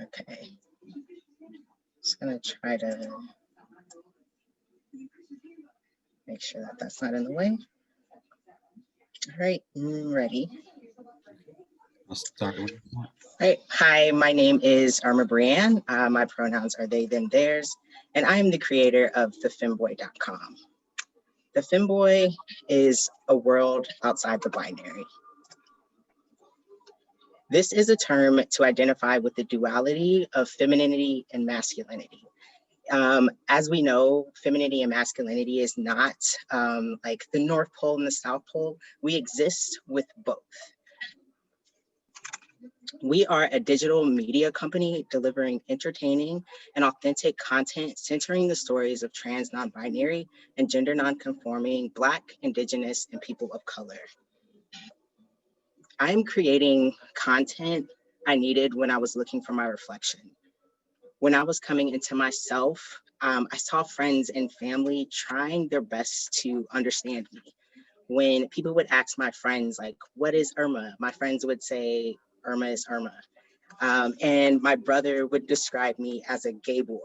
Okay. Just gonna try to make sure that that's not in the way. All right, I'm ready. I'll start with you. All right. Hi, my name is Erma Brianne. My pronouns are they, them, theirs, and I am the creator of thefemboy.com. The femboy is a world outside the binary. This is a term to identify with the duality of femininity and masculinity. As we know, femininity and masculinity is not like the North Pole and the South Pole. We exist with both. We are a digital media company delivering entertaining and authentic content centering the stories of trans, non-binary, and gender non-conforming Black, Indigenous, and people of color. I'm creating content I needed when I was looking for my reflection. When I was coming into myself, I saw friends and family trying their best to understand me. When people would ask my friends, like, what is Erma? My friends would say, Erma is Erma. And my brother would describe me as a gay boy.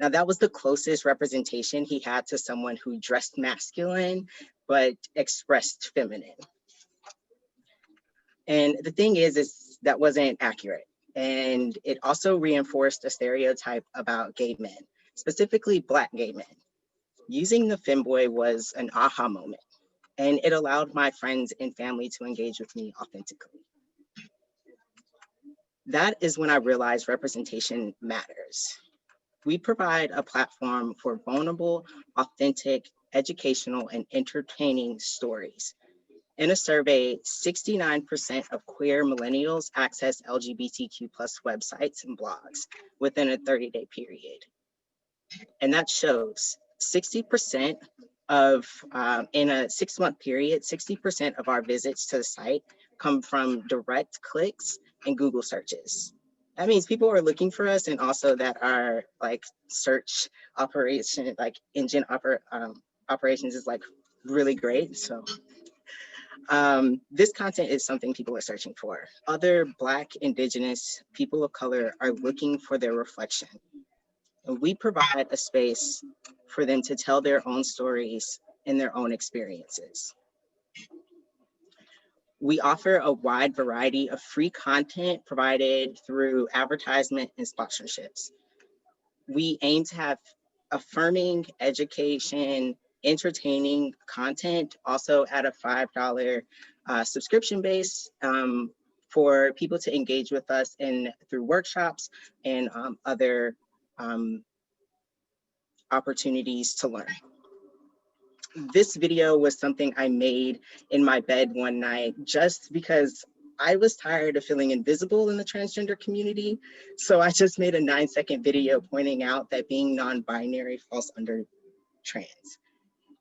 Now that was the closest representation he had to someone who dressed masculine, but expressed feminine. And the thing is that wasn't accurate. And it also reinforced a stereotype about gay men, specifically Black gay men. Using the femboy was an aha moment, and it allowed my friends and family to engage with me authentically. That is when I realized representation matters. We provide a platform for vulnerable, authentic, educational, and entertaining stories. In a survey, 69% of queer millennials access LGBTQ plus websites and blogs within a 30-day period. And that shows 60% of, in a 6-month period, 60% of our visits to the site come from direct clicks and Google searches. That means people are looking for us, and also that our like search operation, like engine operations is like really great. So this content is something people are searching for. Other Black, Indigenous, people of color are looking for their reflection. And we provide a space for them to tell their own stories and their own experiences. We offer a wide variety of free content provided through advertisement and sponsorships. We aim to have affirming education, entertaining content, also at a $5 subscription base for people to engage with us through workshops and other opportunities to learn. This video was something I made in my bed one night just because I was tired of feeling invisible in the transgender community. So I just made a 9-second video pointing out that being non-binary falls under trans.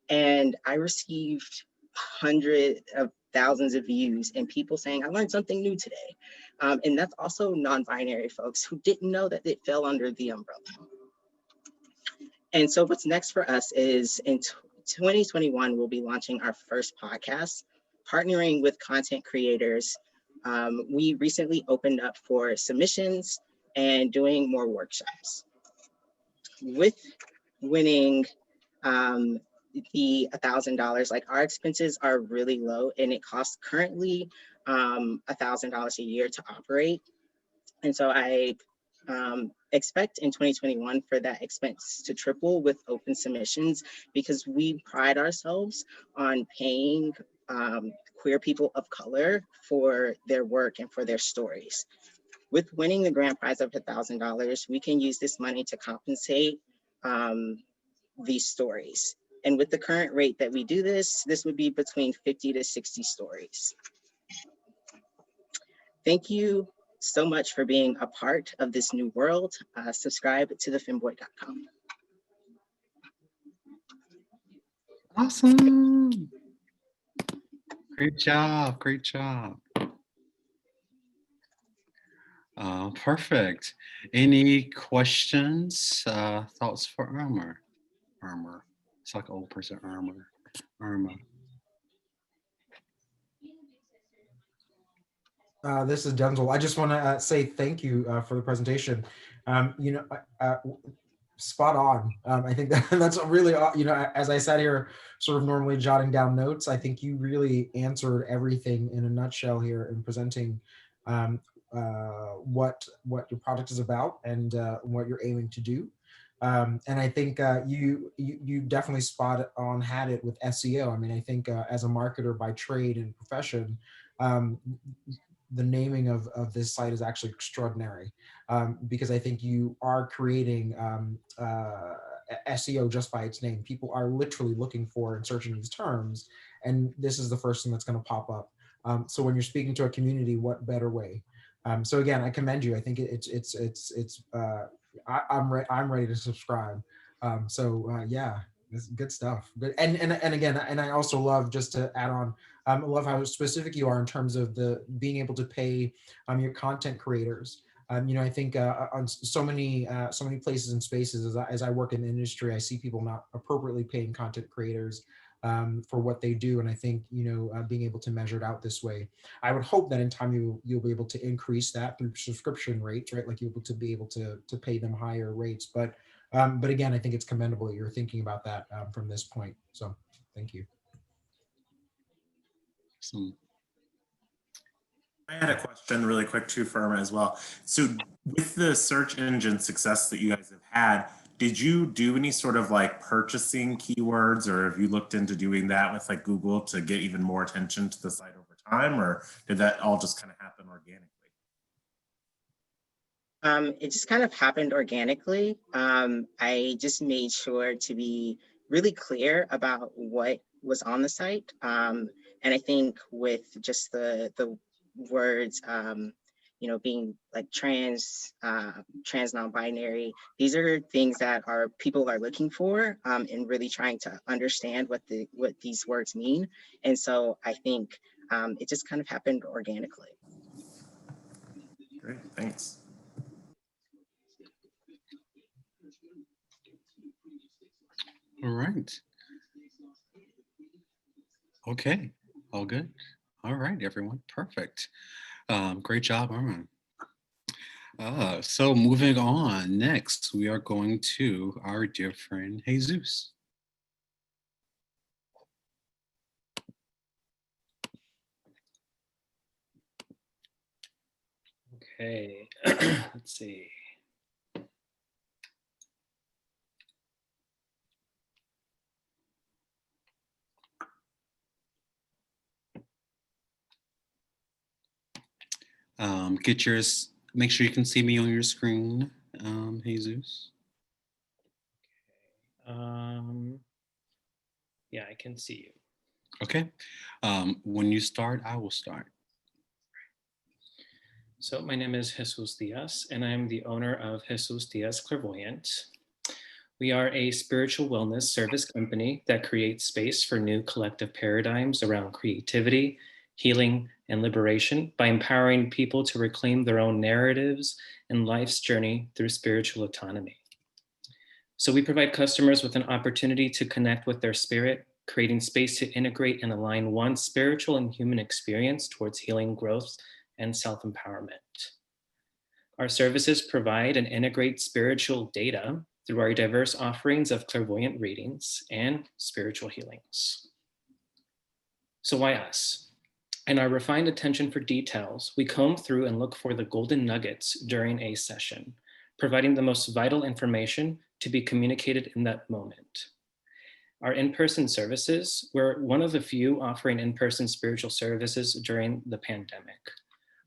And I received hundreds of thousands of views and people saying, I learned something new today. And that's also non-binary folks who didn't know that it fell under the umbrella. And so what's next for us is in 2021, we'll be launching our first podcast, partnering with content creators. We recently opened up for submissions and doing more workshops. With winning the $1,000, like our expenses are really low, and it costs currently $1,000 a year to operate. And so I expect in 2021 for that expense to triple with open submissions, because we pride ourselves on paying queer people of color for their work and for their stories. With winning the grand prize of $1,000, we can use this money to compensate these stories. And with the current rate that we do this would be between 50 to 60 stories. Thank you so much for being a part of this new world. Subscribe to thefemboy.com. Awesome. Great job. Great job. Perfect. Any questions, thoughts for Erma? Erma. It's like an old person, Erma. Erma. This is Denzel. I just want to say thank you for the presentation. Spot on. I think that's a really, as I sat here sort of normally jotting down notes, I think you really answered everything in a nutshell here in presenting what your product is about and what you're aiming to do. And I think you definitely spot on had it with SEO. I mean, I think as a marketer by trade and profession, the naming of this site is actually extraordinary, because I think you are creating SEO just by its name. People are literally looking for and searching these terms, and this is the first thing that's going to pop up. So when you're speaking to a community, what better way? So again, I commend you. I think I'm ready to subscribe. Yeah, this is good stuff. Good. And again, and I also love, just to add on, I love how specific you are in terms of the being able to pay your content creators. I think on so many places and spaces, as I work in the industry, I see people not appropriately paying content creators for what they do. And I think, being able to measure it out this way, I would hope that in time you'll be able to increase that through subscription rates, right? Like you'll be able to pay them higher rates. But again, I think it's commendable that you're thinking about that from this point. So thank you. Awesome. I had a question really quick too for Erma as well. So with the search engine success that you guys have had, did you do any sort of like purchasing keywords, or have you looked into doing that with like Google to get even more attention to the site over time, or did that all just kind of happen organically? It just kind of happened organically. I just made sure to be really clear about what was on the site. And I think with just the words, being like trans non-binary, these are things that people are looking for, and really trying to understand what these words mean. And so I think it just kind of happened organically. Great, thanks. All right. Okay, all good. All right, everyone, perfect. Great job, Armand. So moving on, next we are going to our dear friend Jesus. Okay, let's see. Get yours, make sure you can see me on your screen, Jesus. Yeah, I can see you. Okay, when you start, I will start. So my name is Jesus Diaz, and I am the owner of Jesus Diaz Clairvoyant. We are a spiritual wellness service company that creates space for new collective paradigms around creativity, healing, and liberation by empowering people to reclaim their own narratives and life's journey through spiritual autonomy. So we provide customers with an opportunity to connect with their spirit, creating space to integrate and align one's spiritual and human experience towards healing, growth, and self-empowerment. Our services provide and integrate spiritual data through our diverse offerings of clairvoyant readings and spiritual healings. So why us? In our refined attention for details, we comb through and look for the golden nuggets during a session, providing the most vital information to be communicated in that moment. Our in-person services, we're one of the few offering in-person spiritual services during the pandemic.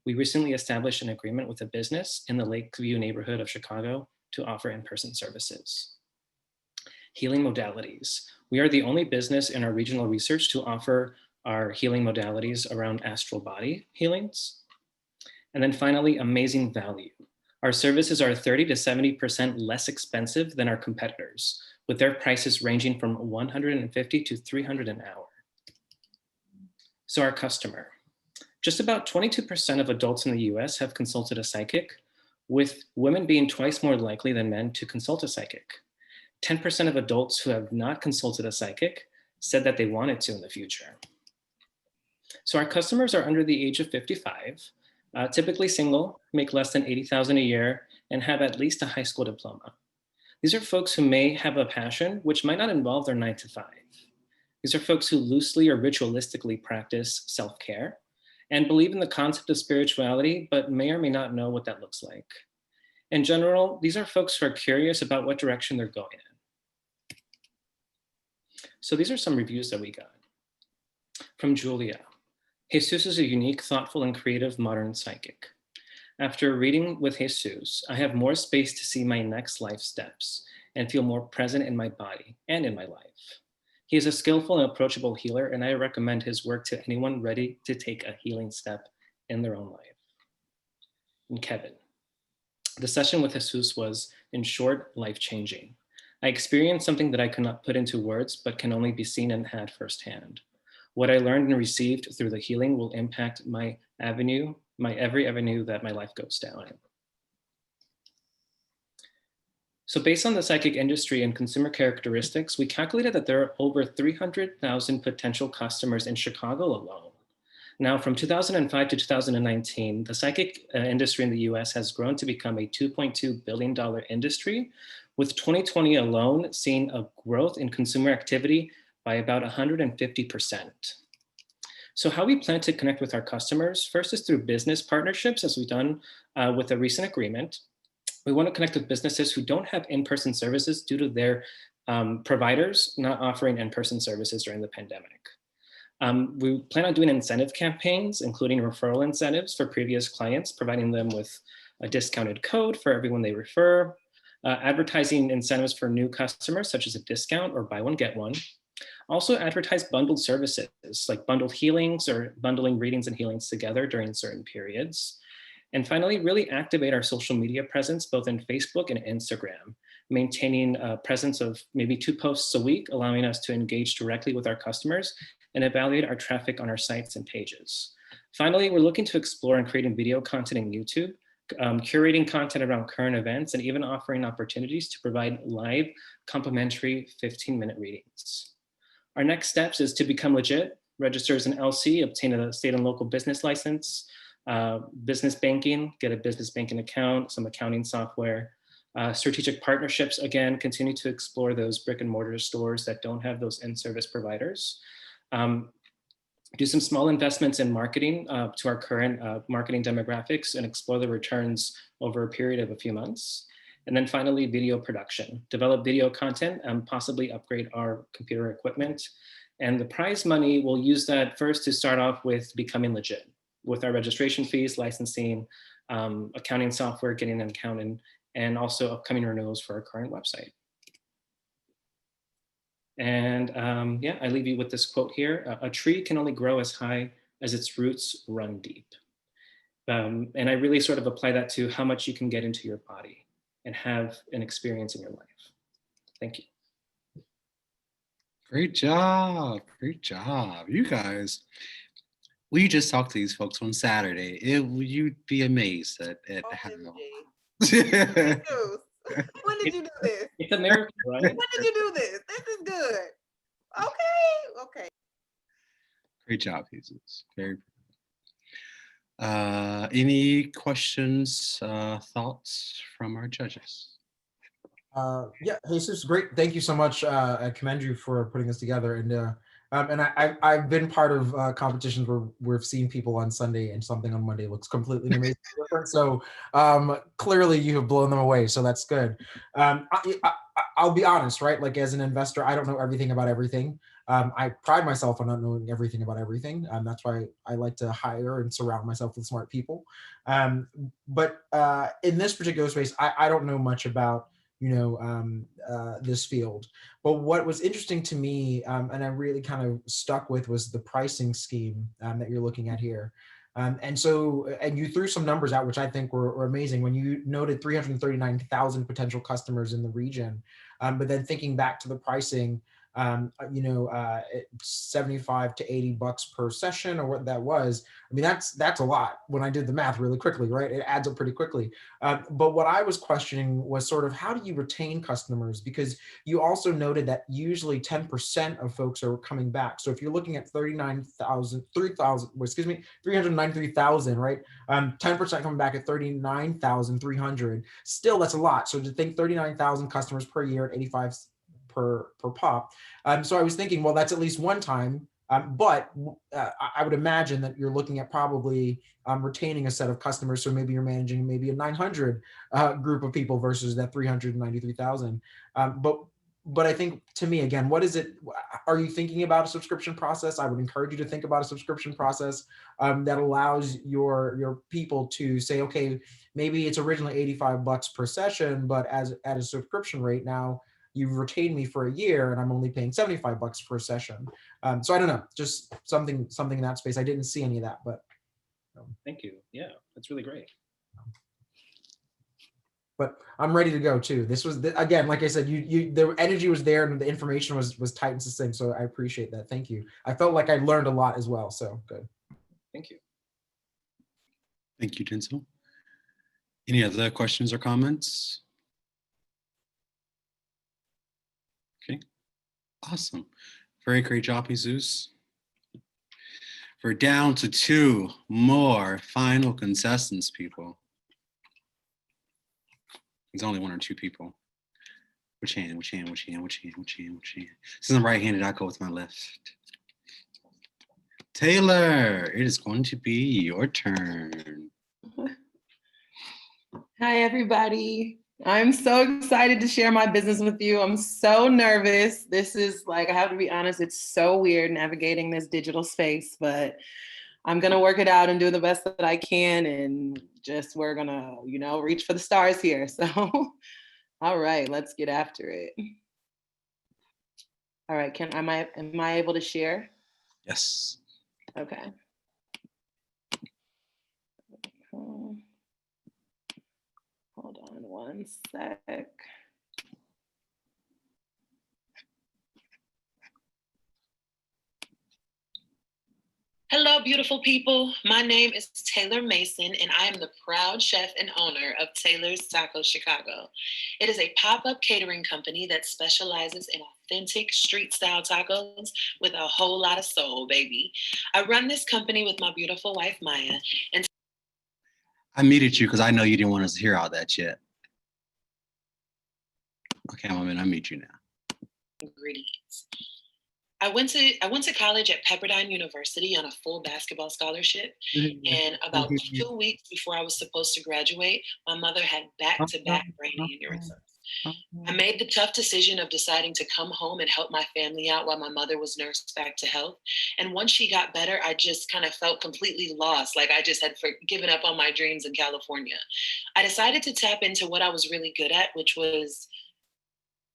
We recently established an agreement with a business in the Lakeview neighborhood of Chicago to offer in-person services. Healing modalities. We are the only business in our regional research to offer our healing modalities around astral body healings. And then finally, amazing value. Our services are 30 to 70% less expensive than our competitors, with their prices ranging from $150 to $300 an hour. So our customer. Just about 22% of adults in the US have consulted a psychic, with women being twice more likely than men to consult a psychic. 10% of adults who have not consulted a psychic said that they wanted to in the future. So our customers are under the age of 55, typically single, make less than $80,000 a year, and have at least a high school diploma. These are folks who may have a passion which might not involve their 9 to 5. These are folks who loosely or ritualistically practice self-care and believe in the concept of spirituality, but may or may not know what that looks like. In general, these are folks who are curious about what direction they're going in. So these are some reviews that we got. From Julia. Jesus is a unique, thoughtful, and creative modern psychic. After reading with Jesus, I have more space to see my next life steps and feel more present in my body and in my life. He is a skillful and approachable healer, and I recommend his work to anyone ready to take a healing step in their own life. And Kevin. The session with Jesus was, in short, life-changing. I experienced something that I could not put into words, but can only be seen and had firsthand. What I learned and received through the healing will impact my every avenue that my life goes down in. So based on the psychic industry and consumer characteristics, we calculated that there are over 300,000 potential customers in Chicago alone. Now, from 2005 to 2019, the psychic industry in the US has grown to become a $2.2 billion industry, with 2020 alone seeing a growth in consumer activity by about 150%. So how we plan to connect with our customers, first is through business partnerships, as we've done with a recent agreement. We want to connect with businesses who don't have in-person services due to their providers not offering in-person services during the pandemic. We plan on doing incentive campaigns, including referral incentives for previous clients, providing them with a discounted code for everyone they refer, advertising incentives for new customers, such as a discount or buy one, get one. Also advertise bundled services like bundled healings or bundling readings and healings together during certain periods. And finally, really activate our social media presence, both in Facebook and Instagram, maintaining a presence of maybe 2 posts a week, allowing us to engage directly with our customers and evaluate our traffic on our sites and pages. Finally, we're looking to explore and creating video content in YouTube, curating content around current events, and even offering opportunities to provide live, complimentary 15-minute readings. Our next steps is to become legit, register as an LC, obtain a state and local business license, business banking, get a business banking account, some accounting software, strategic partnerships, again, continue to explore those brick and mortar stores that don't have those in-service providers. Do some small investments in marketing to our current marketing demographics and explore the returns over a period of a few months. And then finally, video production. Develop video content and possibly upgrade our computer equipment. And the prize money, we'll use that first to start off with becoming legit with our registration fees, licensing, accounting software, getting an accountant, and also upcoming renewals for our current website. And yeah, I leave you with this quote here. A tree can only grow as high as its roots run deep. And I really sort of apply that to how much you can get into your body and have an experience in your life. Thank you. Great job. Great job. You guys, we just talked to these folks on Saturday. You'd be amazed at how. When did you do this? It's a miracle, right? When did you do this? This is good. Okay. Okay. Great job, Jesus. Very. Any questions, thoughts from our judges? Yeah, Jesus, great. Thank you so much. I commend you for putting this together. And I've been part of competitions where we've seen people on Sunday and something on Monday looks completely amazing different. So clearly you have blown them away. So that's good. I'll be honest, right? Like as an investor, I don't know everything about everything. I pride myself on not knowing everything about everything. That's why I like to hire and surround myself with smart people. But in this particular space, I don't know much about this field. But what was interesting to me, and I really kind of stuck with, was the pricing scheme that you're looking at here. And you threw some numbers out, which I think were amazing when you noted 339,000 potential customers in the region. But then thinking back to the pricing, 75 to 80 bucks per session, or what that was. I mean, that's a lot when I did the math really quickly, right? It adds up pretty quickly. But what I was questioning was sort of, how do you retain customers? Because you also noted that usually 10% of folks are coming back. So if you're looking at 393,000, right? 10% coming back at 39,300, still that's a lot. So to think 39,000 customers per year at 85 per pop. So I was thinking, well, that's at least one time, but I would imagine that you're looking at probably retaining a set of customers. So maybe you're managing maybe a 900 group of people versus that 393,000. But but I think to me, again, what is it? Are you thinking about a subscription process? I would encourage you to think about a subscription process that allows your people to say, okay, maybe it's originally $85 per session, but as at a subscription rate now, you've retained me for a year and I'm only paying $75 per session. So I don't know, just something in that space. I didn't see any of that, but. Thank you. Yeah, that's really great. But I'm ready to go too. This was again, like I said, the energy was there and the information was tight and succinct. So I appreciate that. Thank you. I felt like I learned a lot as well. So good. Thank you. Thank you, Denzel. Any other questions or comments? Okay, awesome. Very great job, Jesus. We're down to 2 more final contestants, people. There's only 1 or 2 people. Which hand? Since I'm right-handed, I'll go with my left. Taylor, it is going to be your turn. Hi, everybody. I'm so excited to share my business with you. I'm so nervous. This is like, I have to be honest, it's so weird navigating this digital space, but I'm going to work it out and do the best that I can. And just, we're going to, reach for the stars here. So, all right, let's get after it. All right, am I able to share? Yes. Okay. Hold on one sec. Hello, beautiful people. My name is Taylor Mason, and I am the proud chef and owner of Taylor's Tacos Chicago. It is a pop-up catering company that specializes in authentic street-style tacos with a whole lot of soul, baby. I run this company with my beautiful wife, Maya, and I muted you because I know you didn't want us to hear all that yet. Okay, I'm gonna unmute you now. ingredients. I went to college at Pepperdine University on a full basketball scholarship, and about 2 weeks before I was supposed to graduate, my mother had back-to-back brain aneurysms. I made the tough decision of deciding to come home and help my family out while my mother was nursed back to health. And once she got better, I just kind of felt completely lost, like I just had given up on my dreams in California. I decided to tap into what I was really good at, which was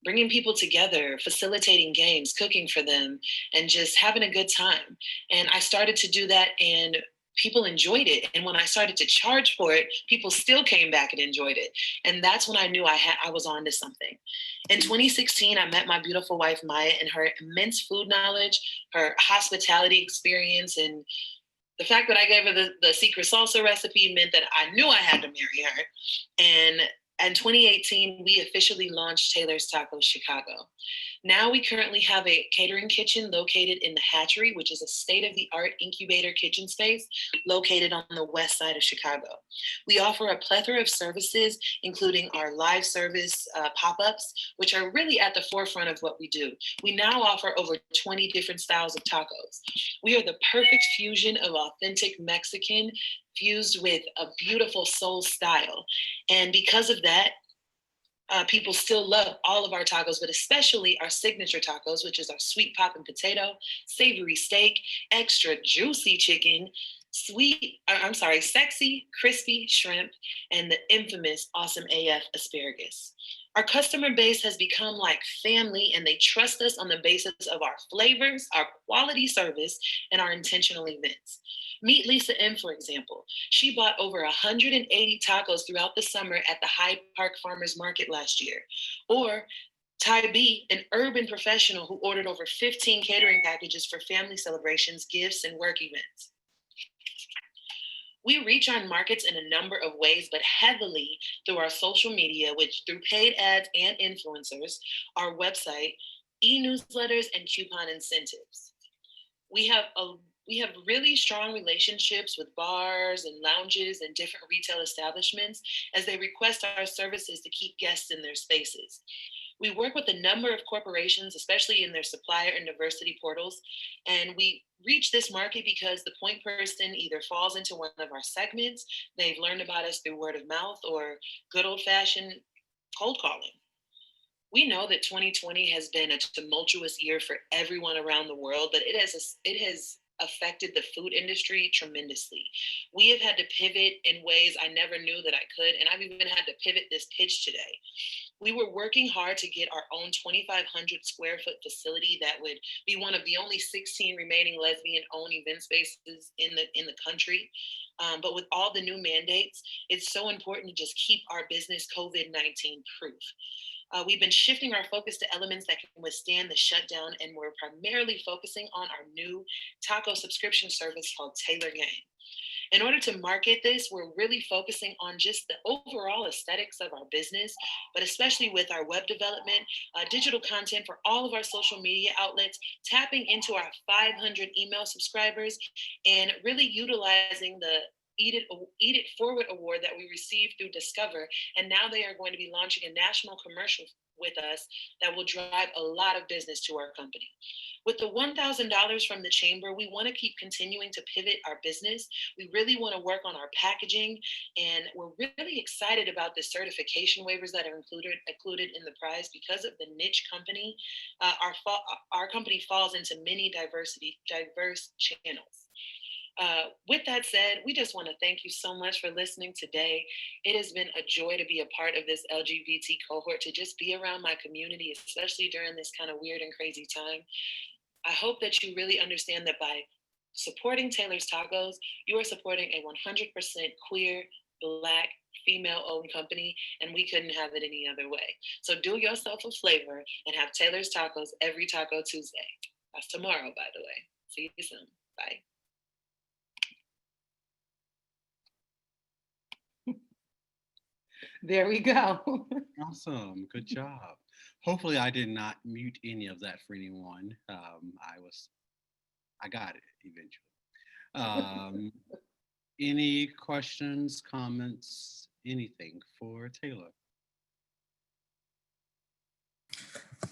bringing people together, facilitating games, cooking for them, and just having a good time. And I started to do that, and people enjoyed it. And when I started to charge for it, people still came back and enjoyed it. And that's when I knew I was on to something. In 2016, I met my beautiful wife, Maya, and her immense food knowledge, her hospitality experience, and the fact that I gave her the secret salsa recipe meant that I knew I had to marry her. And in 2018, we officially launched Taylor's Tacos Chicago. Now we currently have a catering kitchen located in the Hatchery, which is a state-of-the-art incubator kitchen space located on the west side of Chicago. We offer a plethora of services, including our live service pop-ups, which are really at the forefront of what we do. We now offer over 20 different styles of tacos. We are the perfect fusion of authentic Mexican fused with a beautiful soul style. And because of that, people still love all of our tacos, but especially our signature tacos, which is our sweet poppin' potato, savory steak, extra juicy chicken, sexy, crispy shrimp, and the infamous awesome AF asparagus. Our customer base has become like family, and they trust us on the basis of our flavors, our quality service, and our intentional events. Meet Lisa M, for example. She bought over 180 tacos throughout the summer at the Hyde Park Farmers Market last year. Or Ty B, an urban professional who ordered over 15 catering packages for family celebrations, gifts, and work events. We reach our markets in a number of ways, but heavily through our social media, which through paid ads and influencers, our website, e-newsletters, and coupon incentives. We have really strong relationships with bars and lounges and different retail establishments as they request our services to keep guests in their spaces. We work with a number of corporations, especially in their supplier and diversity portals, and we reach this market because the point person either falls into one of our segments, they've learned about us through word of mouth, or good old-fashioned cold calling. We know that 2020 has been a tumultuous year for everyone around the world, but it has affected the food industry tremendously. We have had to pivot in ways I never knew that I could, and I've even had to pivot this pitch today. We were working hard to get our own 2,500 square foot facility that would be one of the only 16 remaining lesbian-owned event spaces in the country. But with all the new mandates, it's so important to just keep our business COVID-19 proof. We've been shifting our focus to elements that can withstand the shutdown, and we're primarily focusing on our new taco subscription service called Taylor Gang. In order to market this, we're really focusing on just the overall aesthetics of our business, but especially with our web development, digital content for all of our social media outlets, tapping into our 500 email subscribers, and really utilizing the Eat It Forward award that we received through Discover. And now they are going to be launching a national commercial with us that will drive a lot of business to our company. With the $1,000 from the chamber, we want to keep continuing to pivot our business. We really want to work on our packaging, and we're really excited about the certification waivers that are included in the prize because of the niche company. Our company falls into many diverse channels. With that said, we just want to thank you so much for listening today. It has been a joy to be a part of this LGBT cohort, to just be around my community, especially during this kind of weird and crazy time. I hope that you really understand that by supporting Taylor's Tacos, you are supporting a 100% queer, Black, female-owned company, and we couldn't have it any other way. So do yourself a flavor and have Taylor's Tacos every Taco Tuesday. That's tomorrow, by the way. See you soon. Bye. There we go. Awesome. Good job. Hopefully I did not mute any of that for anyone. I got it eventually. Any questions, comments, anything for Taylor?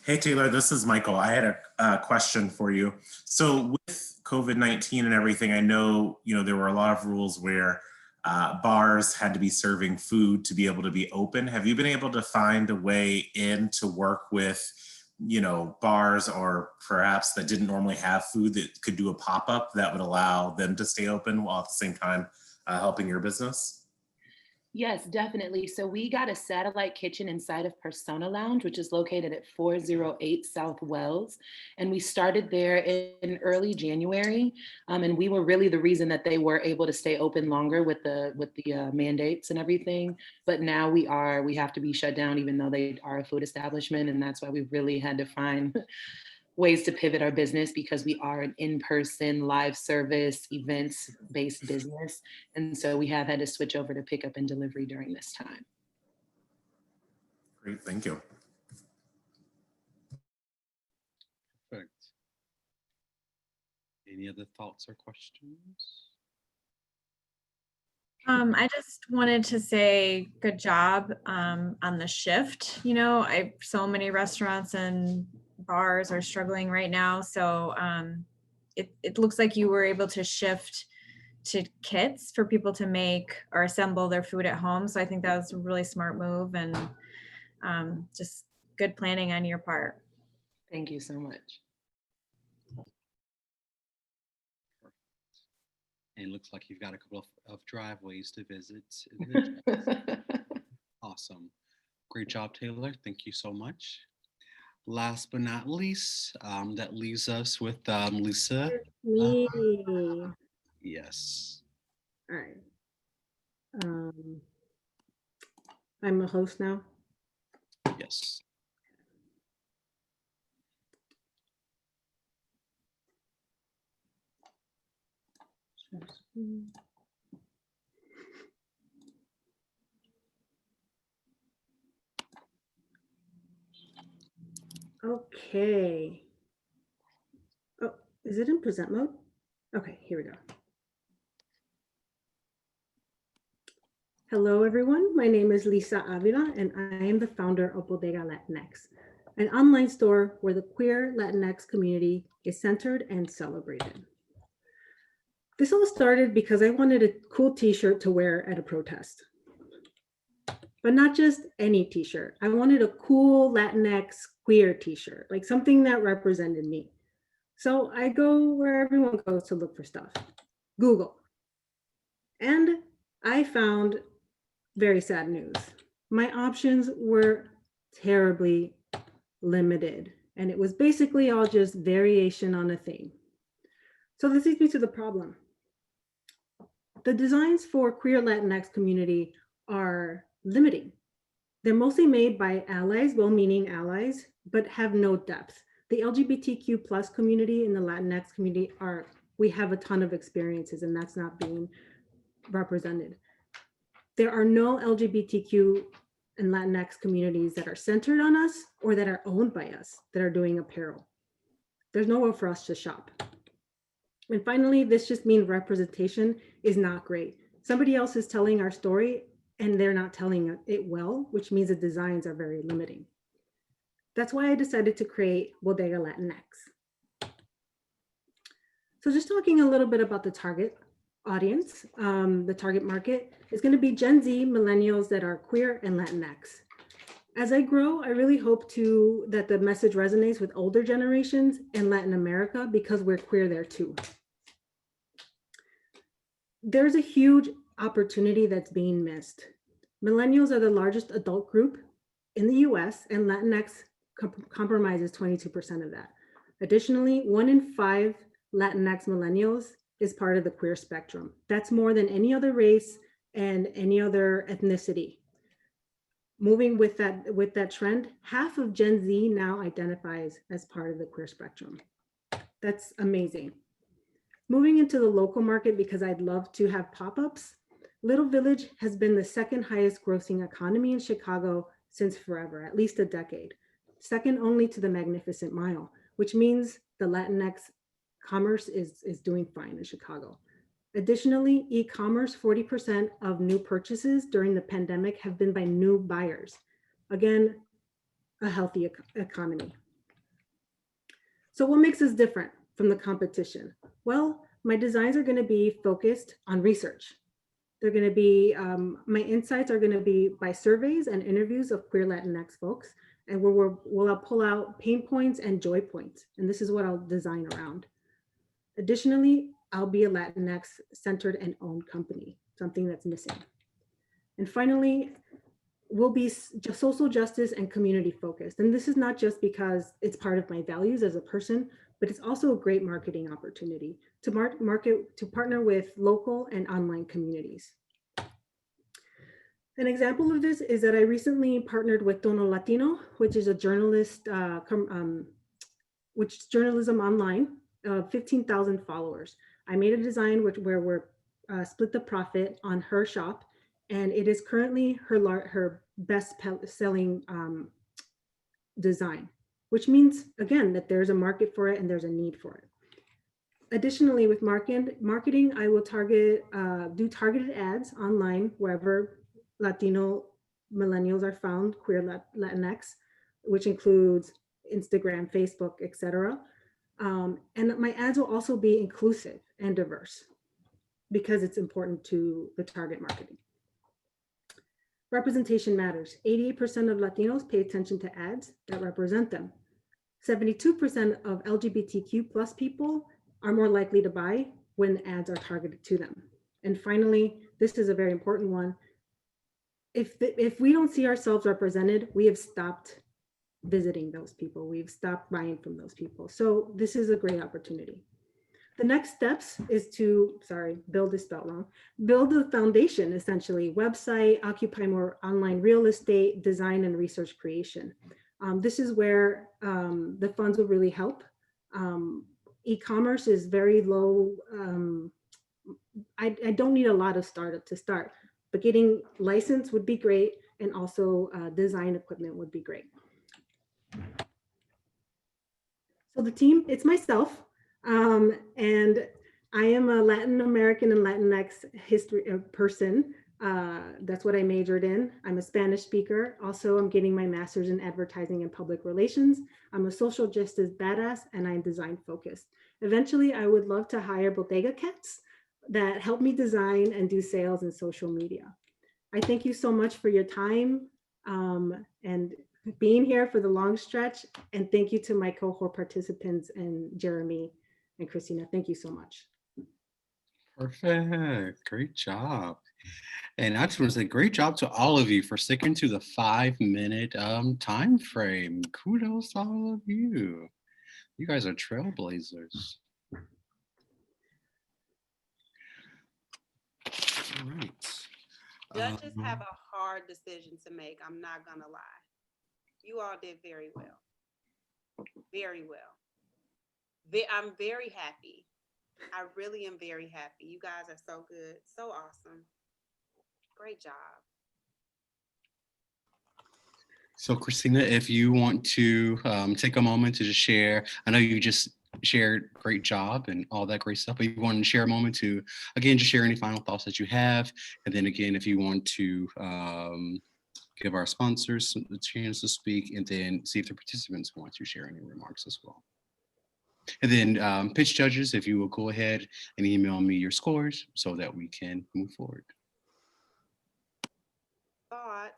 Hey, Taylor, this is Michael. I had a question for you. So with COVID-19 and everything, I know, there were a lot of rules where bars had to be serving food to be able to be open. Have you been able to find a way in to work with, bars or perhaps that didn't normally have food that could do a pop-up that would allow them to stay open while at the same time helping your business? Yes, definitely. So we got a satellite kitchen inside of Persona Lounge, which is located at 408 South Wells. And we started there in early January. And we were really the reason that they were able to stay open longer with the mandates and everything. But now we have to be shut down, even though they are a food establishment. And that's why we really had to find ways to pivot our business, because we are an in-person live service events-based business. And so we have had to switch over to pickup and delivery during this time. Great, thank you. Perfect. Any other thoughts or questions? I just wanted to say good job on the shift. So many restaurants and bars are struggling right now. So it looks like you were able to shift to kits for people to make or assemble their food at home. So I think that was a really smart move, and just good planning on your part. Thank you so much. And it looks like you've got a couple of driveways to visit. Awesome. Great job, Taylor. Thank you so much. Last but not least, that leaves us with Lisa. Me. Yes. All right. I'm a host now. Yes. Okay. Oh, is it in present mode? Okay, here we go. Hello, everyone. My name is Lisa Avila, and I am the founder of Bodega Latinx, an online store where the queer Latinx community is centered and celebrated. This all started because I wanted a cool t-shirt to wear at a protest. but not just any t-shirt. I wanted a cool Latinx queer t-shirt, like something that represented me. So I go where everyone goes to look for stuff, Google. And I found very sad news. My options were terribly limited, and it was basically all just variation on a theme. So this leads me to the problem. The designs for queer Latinx community are limiting. They're mostly made by allies, well-meaning allies, but have no depth. The LGBTQ plus community and the Latinx community we have a ton of experiences, and that's not being represented. There are no LGBTQ and Latinx communities that are centered on us or that are owned by us that are doing apparel. There's nowhere for us to shop. And finally, this just means representation is not great. Somebody else is telling our story and they're not telling it well, which means the designs are very limiting. That's why I decided to create Bodega Latinx. So just talking a little bit about the target audience, the target market is going to be Gen Z millennials that are queer and Latinx. As I grow, I really hope that the message resonates with older generations in Latin America because we're queer there too. There's a huge opportunity that's being missed. Millennials are the largest adult group in the US, and Latinx compromises 22% of that. Additionally, 1 in 5 Latinx millennials is part of the queer spectrum. That's more than any other race and any other ethnicity. Moving with that trend, half of Gen Z now identifies as part of the queer spectrum. That's amazing. Moving into the local market, because I'd love to have pop-ups, Little Village has been the second highest grossing economy in Chicago since forever, at least a decade, second only to the Magnificent Mile, which means the Latinx commerce is doing fine in Chicago. Additionally, e-commerce, 40% of new purchases during the pandemic have been by new buyers. Again, a healthy economy. So what makes us different from the competition? Well, my designs are going to be focused on research. They're going to be, my insights are going to be by surveys and interviews of queer Latinx folks, and we'll pull out pain points and joy points. And this is what I'll design around. Additionally, I'll be a Latinx centered and owned company, something that's missing. And finally, we'll be social justice and community focused. And this is not just because it's part of my values as a person, but it's also a great marketing opportunity to partner with local and online communities. An example of this is that I recently partnered with Tono Latino, which is a journalist, which is journalism online, 15,000 followers. I made a design where we're split the profit on her shop, and it is currently her best selling design, which means, again, that there's a market for it and there's a need for it. Additionally, with marketing, I will do targeted ads online wherever Latino millennials are found, queer Latinx, which includes Instagram, Facebook, etc. And my ads will also be inclusive and diverse because it's important to the target marketing. Representation matters. 88% of Latinos pay attention to ads that represent them. 72% of LGBTQ plus people are more likely to buy when ads are targeted to them. And finally, this is a very important one. If we don't see ourselves represented, we have stopped visiting those people. We've stopped buying from those people. So this is a great opportunity. The next steps is to, build is spelled wrong, build the foundation, essentially, website, occupy more online real estate, design and research creation. This is where the funds will really help. E-commerce is very low. I don't need a lot of startup to start, but getting licensed would be great. And also design equipment would be great. So the team, it's myself, and I am a Latin American and Latinx history person. That's what I majored in. I'm a Spanish speaker. Also, I'm getting my master's in advertising and public relations. I'm a social justice badass, and I'm design focused. Eventually, I would love to hire bodega cats that help me design and do sales and social media. I thank you so much for your time and being here for the long stretch. And thank you to my cohort participants and Jeremy and Kristina. Thank you so much. Perfect. Great job. And I just want to say great job to all of you for sticking to the 5-minute time frame. Kudos to all of you. You guys are trailblazers. All right. Judges have a hard decision to make. I'm not gonna lie. You all did very well. Very well. I'm very happy. I really am very happy. You guys are so good, so awesome. Great job. So Kristina, if you want to take a moment to just share, I know you just shared great job and all that great stuff, but you want to share a moment to, again, just share any final thoughts that you have. And then again, if you want to give our sponsors the chance to speak, and then see if the participants want to share any remarks as well. And then pitch judges, if you will go ahead and email me your scores so that we can move forward. Thoughts?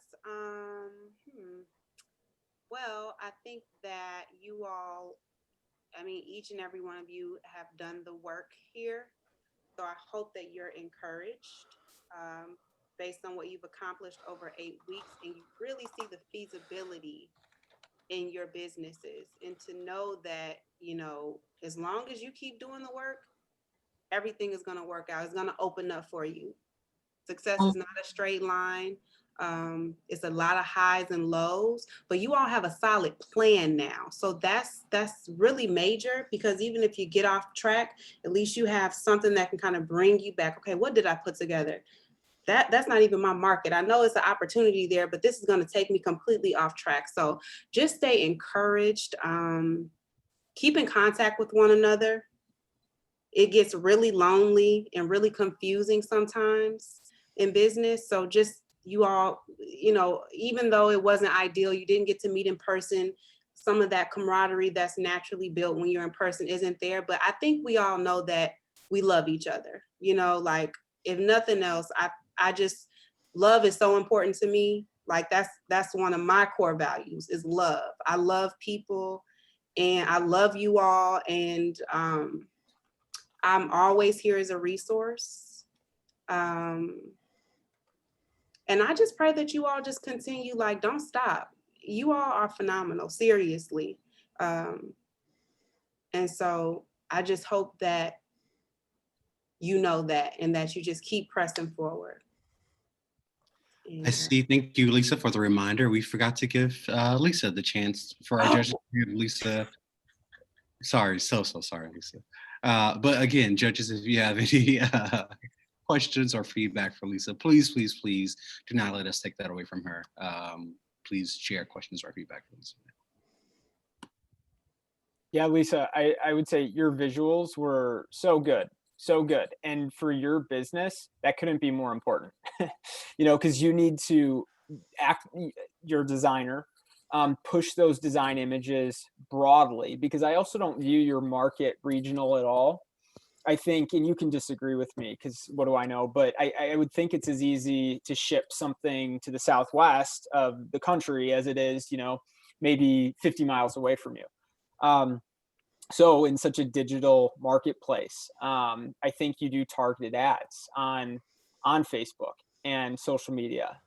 Well, I think that you all, I mean, each and every one of you have done the work here. So I hope that you're encouraged based on what you've accomplished over 8 weeks, and you really see the feasibility in your businesses, and to know that, you know, as long as you keep doing the work, everything is going to work out. It's going to open up for you. Success is not a straight line. It's a lot of highs and lows, but you all have a solid plan now. So that's really major, because even if you get off track, at least you have something that can kind of bring you back. Okay, what did I put together? That's not even my market. I know it's an opportunity there, but this is going to take me completely off track. So just stay encouraged. Keep in contact with one another. It gets really lonely and really confusing sometimes in business. So just, you all, you know, even though it wasn't ideal, you didn't get to meet in person, some of that camaraderie that's naturally built when you're in person isn't there. But I think we all know that we love each other. You know, like, if nothing else, I just, love is so important to me. Like, that's one of my core values, is love. I love people, and I love you all. And I'm always here as a resource. And I just pray that you all just continue, like, don't stop. You all are phenomenal, seriously. And so I just hope that you know that, and that you just keep pressing forward. I see. Thank you, Lisa, for the reminder. We forgot to give Lisa the chance for our judges. Lisa, sorry, so sorry, Lisa. But again, judges, if you have any questions or feedback for Lisa, please do not let us take that away from her. Please share questions or feedback for Lisa. Yeah, Lisa, I would say your visuals were so good. So good. And for your business, that couldn't be more important, you know, because you need to act, your designer, push those design images broadly, because I also don't view your market regional at all. I think, and you can disagree with me, because what do I know, but I would think it's as easy to ship something to the Southwest of the country as it is, you know, maybe 50 miles away from you. So in such a digital marketplace, I think you do targeted ads on Facebook and social media,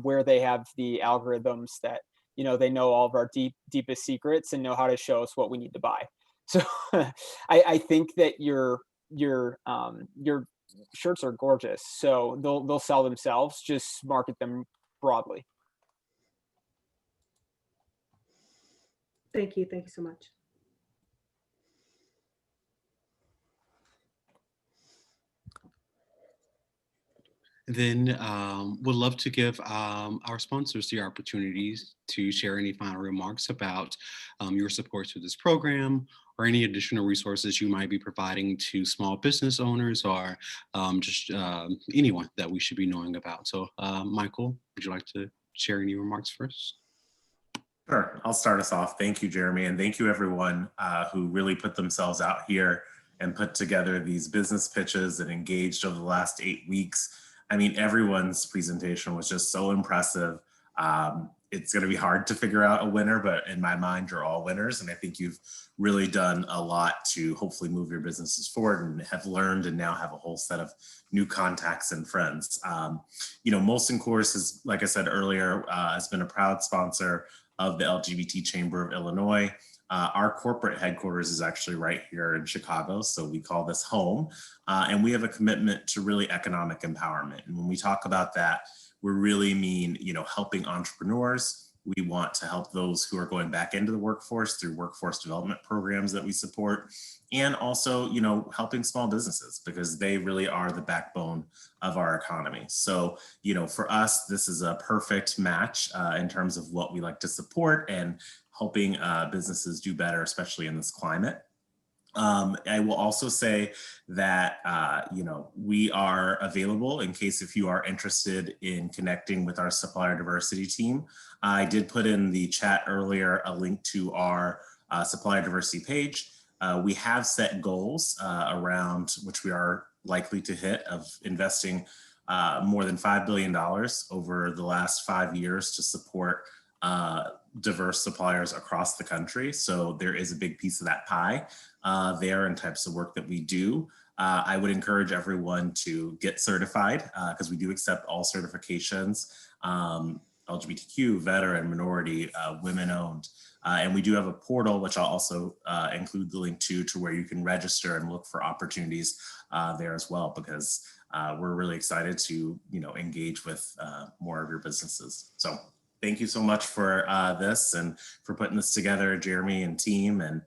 where they have the algorithms that, you know, they know all of our deepest secrets and know how to show us what we need to buy. So I think that your shirts are gorgeous. So they'll sell themselves. Just market them broadly. Thank you so much. Then would love to give our sponsors the opportunities to share any final remarks about your support to this program, or any additional resources you might be providing to small business owners, or just anyone that we should be knowing about. So Michael, would you like to share any remarks first? Sure, I'll start us off. Thank you, Jeremy, and thank you everyone who really put themselves out here and put together these business pitches and engaged over the last 8 weeks. I mean, everyone's presentation was just so impressive. It's going to be hard to figure out a winner, but in my mind, you're all winners. And I think you've really done a lot to hopefully move your businesses forward and have learned and now have a whole set of new contacts and friends. You know, Molson Coors is, like I said earlier, has been a proud sponsor of the LGBT Chamber of Illinois. Our corporate headquarters is actually right here in Chicago, so we call this home. And we have a commitment to really economic empowerment. And when we talk about that, we really mean, you know, helping entrepreneurs. We want to help those who are going back into the workforce through workforce development programs that we support, and also, you know, helping small businesses because they really are the backbone of our economy. So, you know, for us, this is a perfect match in terms of what we like to support and helping businesses do better, especially in this climate. I will also say that, you know, we are available in case if you are interested in connecting with our supplier diversity team. I did put in the chat earlier a link to our supplier diversity page. We have set goals around which we are likely to hit of investing more than $5 billion over the last 5 years to support diverse suppliers across the country. So there is a big piece of that pie there and types of work that we do. I would encourage everyone to get certified because we do accept all certifications, LGBTQ, veteran, minority, women owned. And we do have a portal, which I'll also include the link to where you can register and look for opportunities there as well, because we're really excited to, you know, engage with more of your businesses. So thank you so much for this and for putting this together, Jeremy and team, and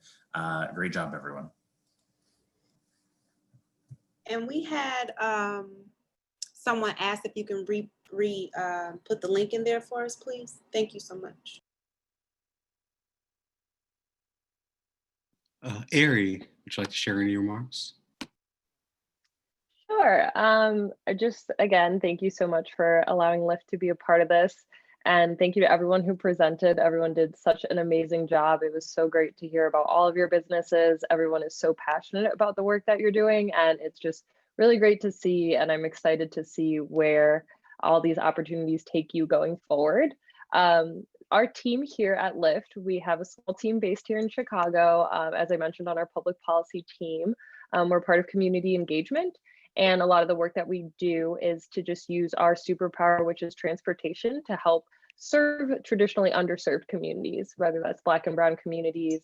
great job, everyone. And we had someone ask if you can put the link in there for us, please. Thank you so much. Ari, would you like to share any remarks? Sure. Just again, thank you so much for allowing Lyft to be a part of this. And thank you to everyone who presented. Everyone did such an amazing job. It was so great to hear about all of your businesses. Everyone is so passionate about the work that you're doing. And it's just really great to see. And I'm excited to see where all these opportunities take you going forward. Our team here at Lyft, we have a small team based here in Chicago. As I mentioned, on our public policy team, we're part of community engagement. And a lot of the work that we do is to just use our superpower, which is transportation, to help serve traditionally underserved communities, whether that's Black and Brown communities.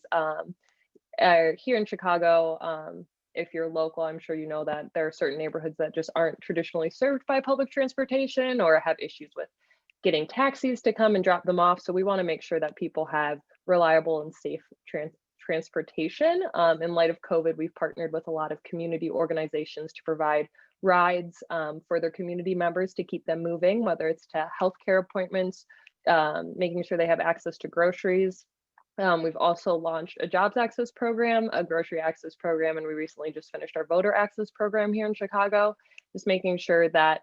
Here in Chicago, if you're local, I'm sure you know that there are certain neighborhoods that just aren't traditionally served by public transportation or have issues with getting taxis to come and drop them off. So we want to make sure that people have reliable and safe transportation. In light of COVID, we've partnered with a lot of community organizations to provide rides for their community members to keep them moving, whether it's to healthcare appointments, making sure they have access to groceries. We've also launched a jobs access program, a grocery access program, and we recently just finished our voter access program here in Chicago, just making sure that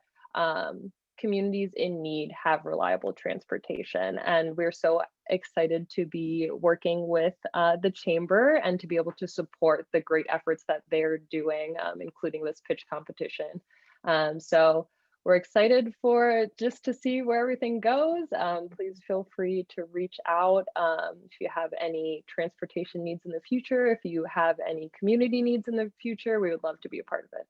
communities in need have reliable transportation. And we're so excited to be working with the Chamber and to be able to support the great efforts that they're doing, including this pitch competition. So we're excited for just to see where everything goes. Please feel free to reach out if you have any transportation needs in the future. If you have any community needs in the future, we would love to be a part of it.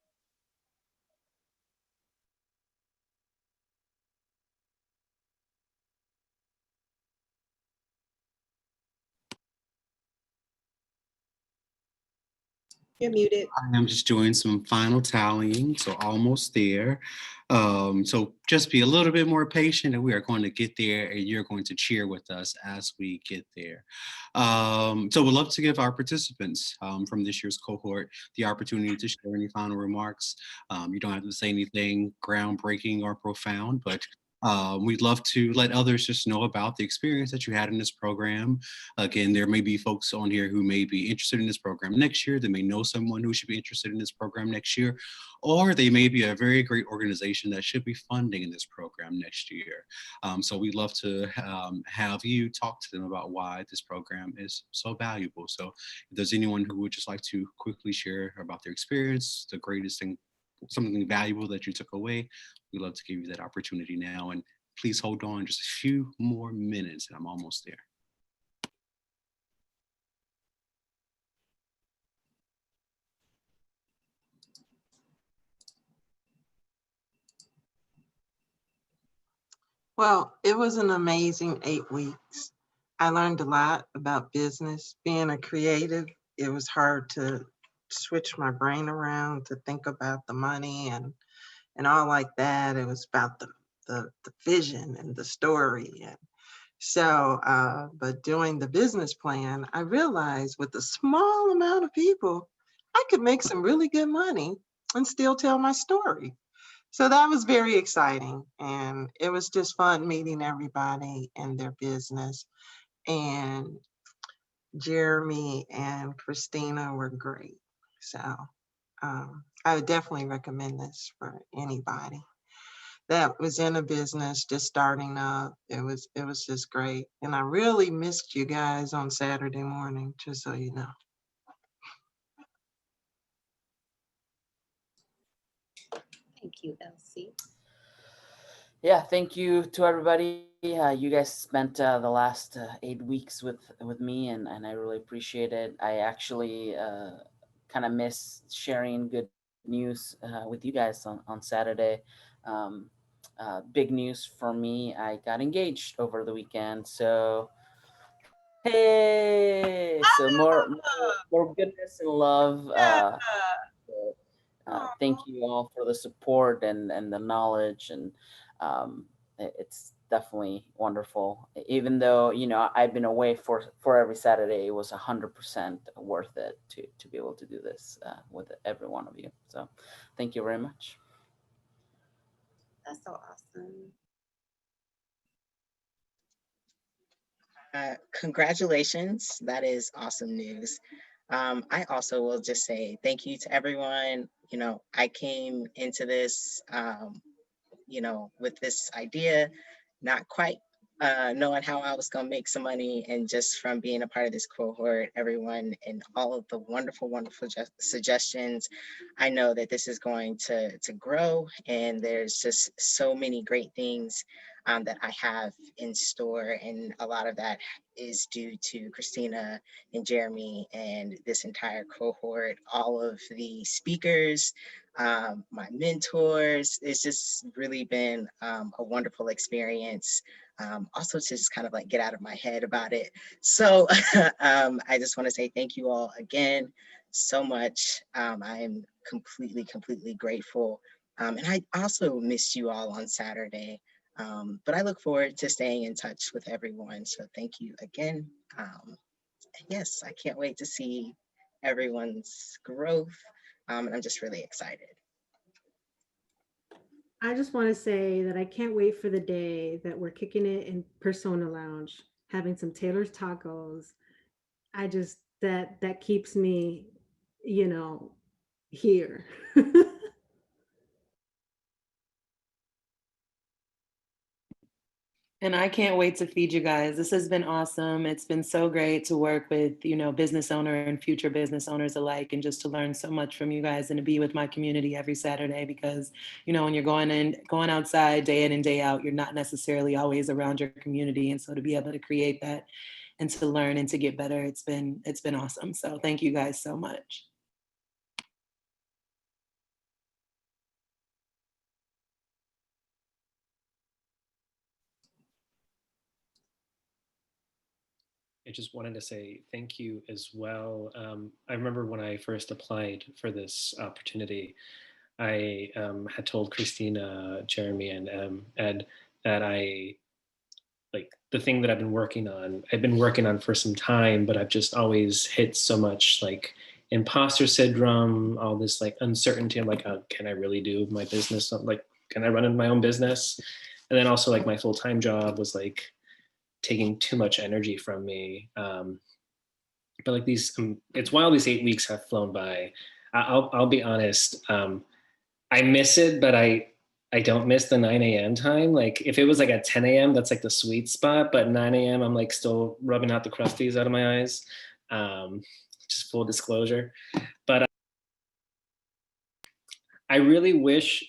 You're muted. I'm just doing some final tallying, so almost there. So just be a little bit more patient and we are going to get there and you're going to cheer with us as we get there. So we'd love to give our participants from this year's cohort the opportunity to share any final remarks. You don't have to say anything groundbreaking or profound, but we'd love to let others just know about the experience that you had in this program. Again, there may be folks on here who may be interested in this program next year. They may know someone who should be interested in this program next year, or they may be a very great organization that should be funding in this program next year. So we'd love to have you talk to them about why this program is so valuable. So if there's anyone who would just like to quickly share about their experience, the greatest thing something valuable that you took away, we'd love to give you that opportunity now. And please hold on just a few more minutes and I'm almost there. Well, it was an amazing 8 weeks. I learned a lot about business. Being a creative, it was hard to switch my brain around to think about the money and all like that. It was about the vision and the story. And so, but doing the business plan, I realized with a small amount of people, I could make some really good money and still tell my story. So that was very exciting. And it was just fun meeting everybody and their business. And Jeremy and Kristina were great. So I would definitely recommend this for anybody that was in a business just starting up. It was just great. And I really missed you guys on Saturday morning, just so you know. Thank you, Elsie. Yeah, thank you to everybody. You guys spent the last 8 weeks with me, and I really appreciate it. I actually kind of miss sharing good news with you guys on Saturday. Big news for me, I got engaged over the weekend. So, hey, so more goodness and love. Thank you all for the support and the knowledge, and it's definitely wonderful. Even though, you know, I've been away for every Saturday, it was 100% worth it to be able to do this with every one of you. So thank you very much. That's so awesome. Congratulations. That is awesome news. I also will just say thank you to everyone. You know, I came into this, you know, with this idea, not quite knowing how I was going to make some money. And just from being a part of this cohort, everyone and all of the wonderful, wonderful suggestions, I know that this is going to grow. And there's just so many great things that I have in store. And a lot of that is due to Kristina and Jeremy and this entire cohort, all of the speakers, my mentors. It's just really been a wonderful experience. Also to just kind of like get out of my head about it. So I just want to say thank you all again so much. I am completely grateful. And I also missed you all on Saturday. But I look forward to staying in touch with everyone. So thank you again. Yes, I can't wait to see everyone's growth. And I'm just really excited. I just want to say that I can't wait for the day that we're kicking it in Persona Lounge, having some Taylor's tacos. I just, that keeps me, you know, here. And I can't wait to feed you guys. This has been awesome. It's been so great to work with, you know, business owner and future business owners alike, and just to learn so much from you guys and to be with my community every Saturday, because, you know, when you're going outside day in and day out, you're not necessarily always around your community. And so to be able to create that and to learn and to get better, it's been awesome. So thank you guys so much. I just wanted to say thank you as well. I remember when I first applied for this opportunity, I had told Kristina, Jeremy, and Ed that like the thing that I've been working on for some time, but I've just always hit so much like imposter syndrome, all this like uncertainty. I'm like, oh, can I really do my business? Like, can I run in my own business? And then also like my full-time job was like taking too much energy from me. But like these, it's while these 8 weeks have flown by. I'll be honest. I miss it, but I don't miss the 9 a.m. time. Like if it was like at 10 a.m., that's like the sweet spot. But 9 a.m., I'm like still rubbing out the crusties out of my eyes. Just full disclosure. But I really wish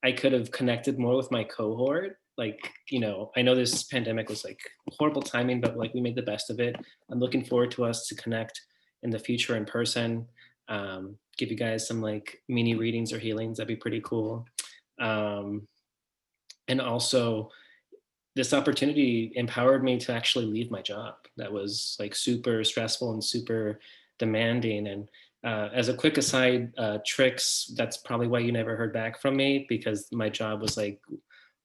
I could have connected more with my cohort. Like, you know, I know this pandemic was like horrible timing, but like we made the best of it. I'm looking forward to us to connect in the future in person. Give you guys some like mini readings or healings. That'd be pretty cool. And also, this opportunity empowered me to actually leave my job. That was like super stressful and super demanding. And as a quick aside, Trix, that's probably why you never heard back from me, because my job was like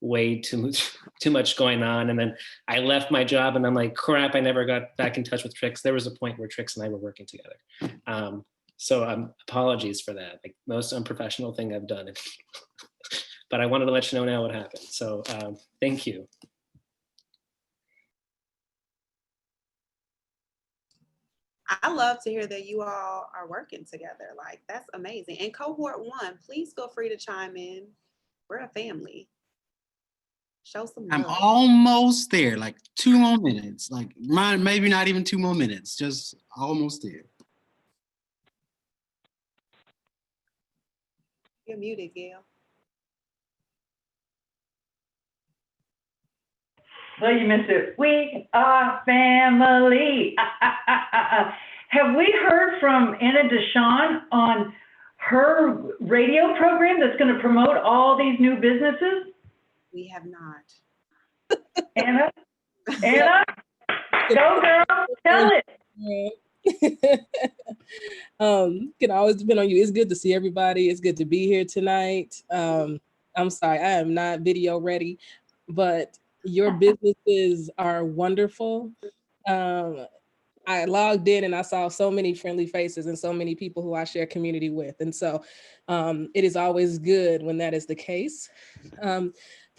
way too much going on. And then I left my job and I'm like, crap, I never got back in touch with Trix. There was a point where Trix and I were working together. So apologies for that, like most unprofessional thing I've done. But I wanted to let you know now what happened. So thank you. I love to hear that you all are working together. Like, that's amazing. And cohort 1, please feel free to chime in. We're a family. Show some love. I'm almost there, like 2 more minutes. Like mine, maybe not even 2 more minutes, just almost there. You're muted, Gail. Well, you missed it. We are family. Have we heard from Anna Deshawn on her radio program that's going to promote all these new businesses? We have not. Anna, go girl, tell it. Can always depend on you. It's good to see everybody. It's good to be here tonight. I'm sorry, I am not video ready, but your businesses are wonderful. I logged in and I saw so many friendly faces and so many people who I share community with. And so it is always good when that is the case. For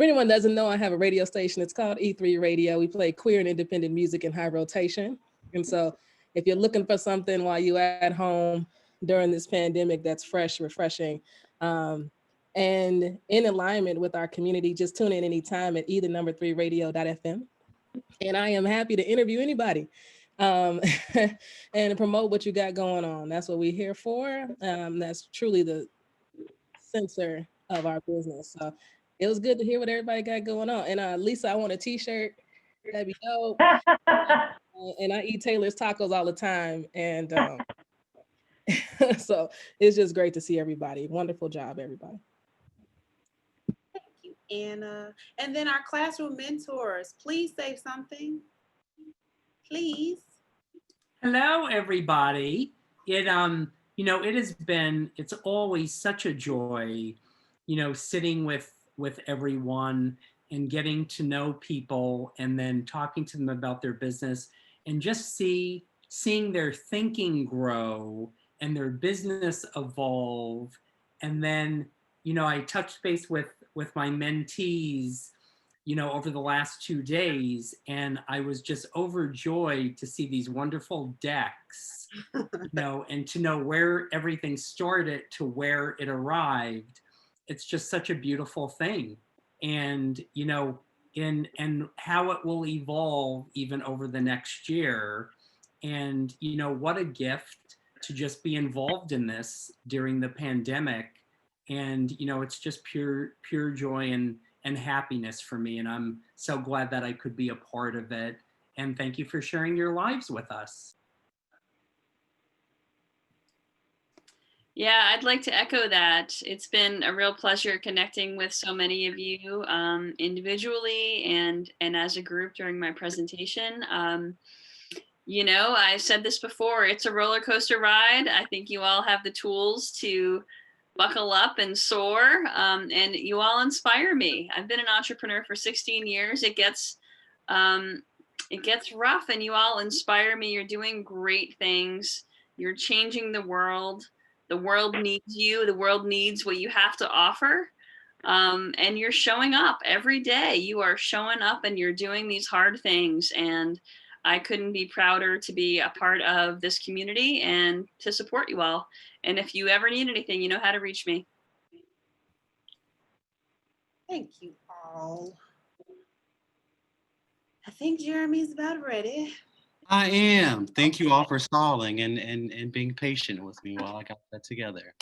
anyone that doesn't know, I have a radio station. It's called E3 Radio. We play queer and independent music in high rotation. And so if you're looking for something while you're at home during this pandemic that's fresh, refreshing, and in alignment with our community, just tune in anytime at either3radio.fm. And I am happy to interview anybody and promote what you got going on. That's what we're here for. That's truly the center of our business. So it was good to hear what everybody got going on. And Lisa, I want a t-shirt. That'd be dope. And I eat Taylor's tacos all the time. And so it's just great to see everybody. Wonderful job, everybody. Anna. And then our classroom mentors, please say something. Please. Hello, everybody. It you know, it's always such a joy, you know, sitting with everyone and getting to know people and then talking to them about their business and just seeing their thinking grow and their business evolve. And then, you know, I touched base with my mentees, you know, over the last 2 days, and I was just overjoyed to see these wonderful decks, you know, and to know where everything started to where it arrived. It's just such a beautiful thing. And, you know, and how it will evolve even over the next year. And, you know, what a gift to just be involved in this during the pandemic. And, you know, it's just pure joy and happiness for me. And I'm so glad that I could be a part of it. And thank you for sharing your lives with us. Yeah, I'd like to echo that. It's been a real pleasure connecting with so many of you individually and as a group during my presentation. You know, I've said this before, it's a roller coaster ride. I think you all have the tools to buckle up and soar, and you all inspire me. I've been an entrepreneur for 16 years. It gets rough and you all inspire me. You're doing great things. You're changing the world. The world needs you. The world needs what you have to offer. And you're showing up every day. You are showing up and you're doing these hard things. And I couldn't be prouder to be a part of this community and to support you all. And if you ever need anything, you know how to reach me. Thank you all. I think Jeremy's about ready. I am. Thank you all for stalling and being patient with me while I got that together.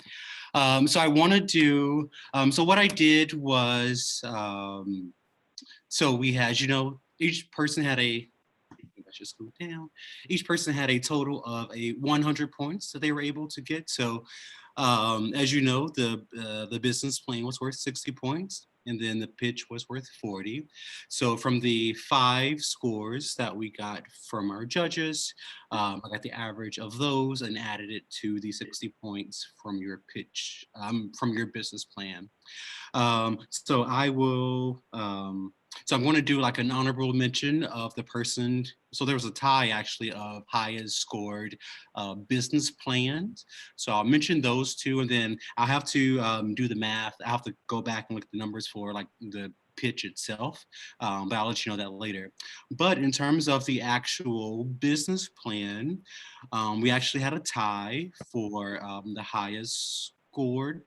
So I want to do, so what I did was, so we had, each person had let's just go down. Each person had a total of 100 points that they were able to get. So as you know, the business plan was worth 60 points. And then the pitch was worth 40. So from the 5 scores that we got from our judges, I got the average of those and added it to the 60 points from your pitch, from your business plan. So I will, so I'm going to do like an honorable mention of the person. So there was a tie actually of highest scored business plans. So I'll mention those 2, and then I'll have to do the math. I'll have to go back and look at the numbers for like the pitch itself, but I'll let you know that later. But in terms of the actual business plan, we actually had a tie for the highest scored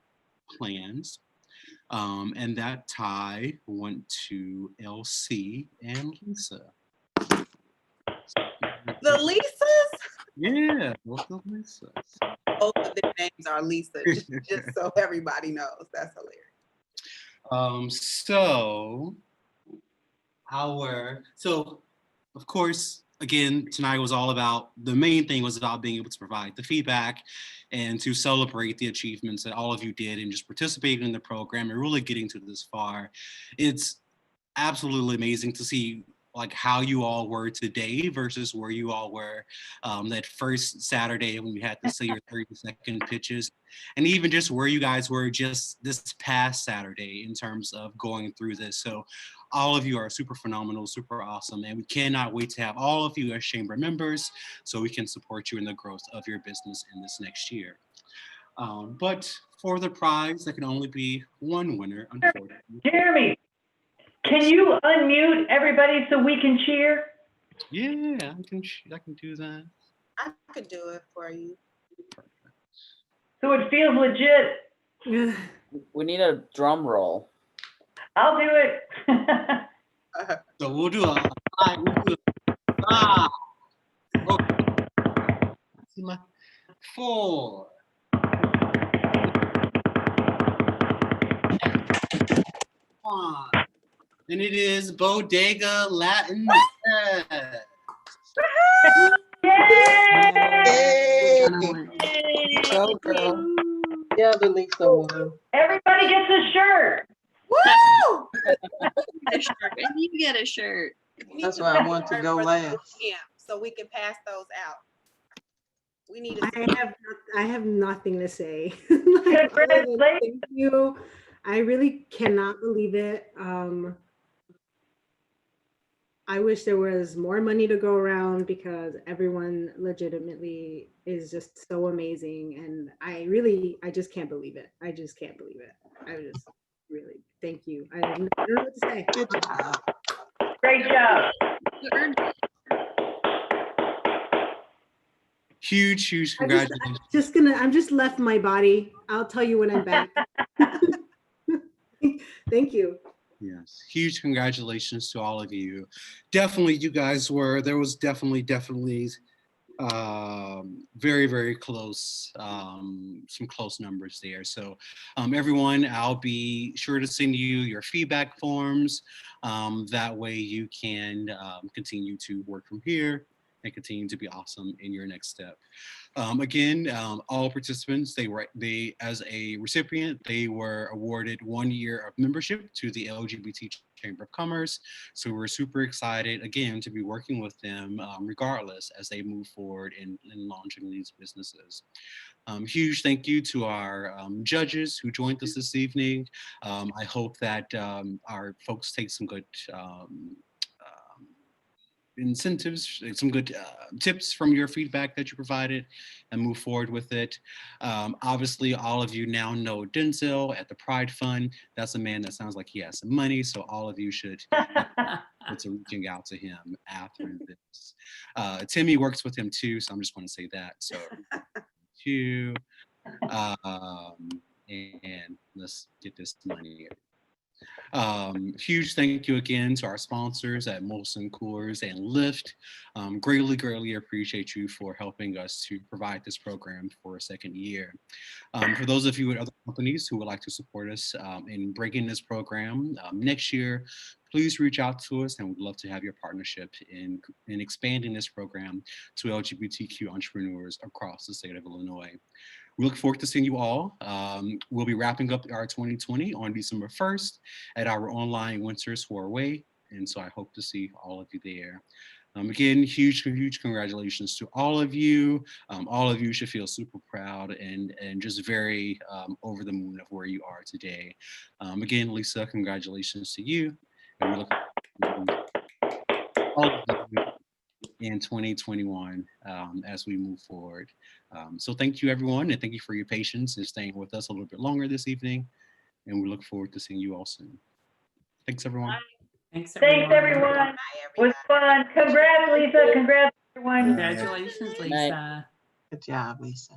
plans. And that tie went to LC and Lisa. The Lisas? Yeah, both the Lisas. Both of their names are Lisa, just so everybody knows. That's hilarious. So of course, again, tonight was all about, the main thing was about being able to provide the feedback and to celebrate the achievements that all of you did and just participating in the program and really getting to this far. It's absolutely amazing to see like how you all were today versus where you all were that first Saturday when we had to say your 30-second pitches, and even just where you guys were just this past Saturday in terms of going through this. So all of you are super phenomenal, super awesome, and we cannot wait to have all of you as chamber members so we can support you in the growth of your business in this next year. But for the prize, there can only be one winner, unfortunately. Jeremy, can you unmute everybody so we can cheer? Yeah, I can do that. I could do it for you. So it feels legit. We need a drum roll. I'll do it. So we'll do a okay. 4. And it is Bodega Latin. Yay! Go, girl. Yeah, the Lisa one. Everybody gets a shirt. Woo! A shirt. And you get a shirt. That's why I want to go last. Yeah, so we can pass those out. We need. I have nothing to say. Like, thank you. I really cannot believe it. I wish there was more money to go around because everyone legitimately is just so amazing. And I just can't believe it. I just can't believe it. I just really, thank you. I don't know what to say. Good job. Great job. Huge congratulations. I'm just left my body. I'll tell you when I'm back. Thank you. Yes, huge congratulations to all of you. Definitely, you guys there was definitely very close, some close numbers there. So everyone, I'll be sure to send you your feedback forms. That way you can continue to work from here and continue to be awesome in your next step. Again, all participants, they as a recipient, they were awarded 1 year of membership to the LGBT Chamber of Commerce. So we're super excited again to be working with them regardless as they move forward in launching these businesses. Huge thank you to our judges who joined us this evening. I hope that our folks take some good incentives, some good tips from your feedback that you provided and move forward with it. Obviously, all of you now know Denzel at the Pride Fund. That's a man that sounds like he has some money, so all of you should to reaching out to him after this. Timmy works with him too, so I'm just going to say that. So, and let's get this money. Huge thank you again to our sponsors at Molson Coors and Lyft. Greatly appreciate you for helping us to provide this program for a second year. For those of you at other companies who would like to support us in bringing this program next year, please reach out to us, and we'd love to have your partnership in expanding this program to LGBTQ entrepreneurs across the state of Illinois. We look forward to seeing you all. We'll be wrapping up our 2020 on December 1st at our online Winter Soiree, and so I hope to see all of you there. Again, huge congratulations to all of you. All of you should feel super proud and just very over the moon of where you are today. Again, Lisa, congratulations to you. And we look forward to all of you in 2021 as we move forward. So thank you, everyone, and thank you for your patience and staying with us a little bit longer this evening. And we look forward to seeing you all soon. Thanks, everyone. Thanks, Thanks, everyone. It was fun. Congrats, Lisa. Congrats, everyone. Congratulations, Lisa. Good job, Lisa.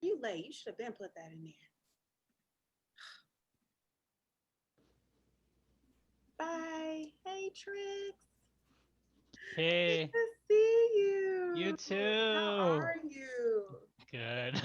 You late. You should have been put that in there. Bye. Hey, Trix. Hey. Good to see you. You too. How are you? Good.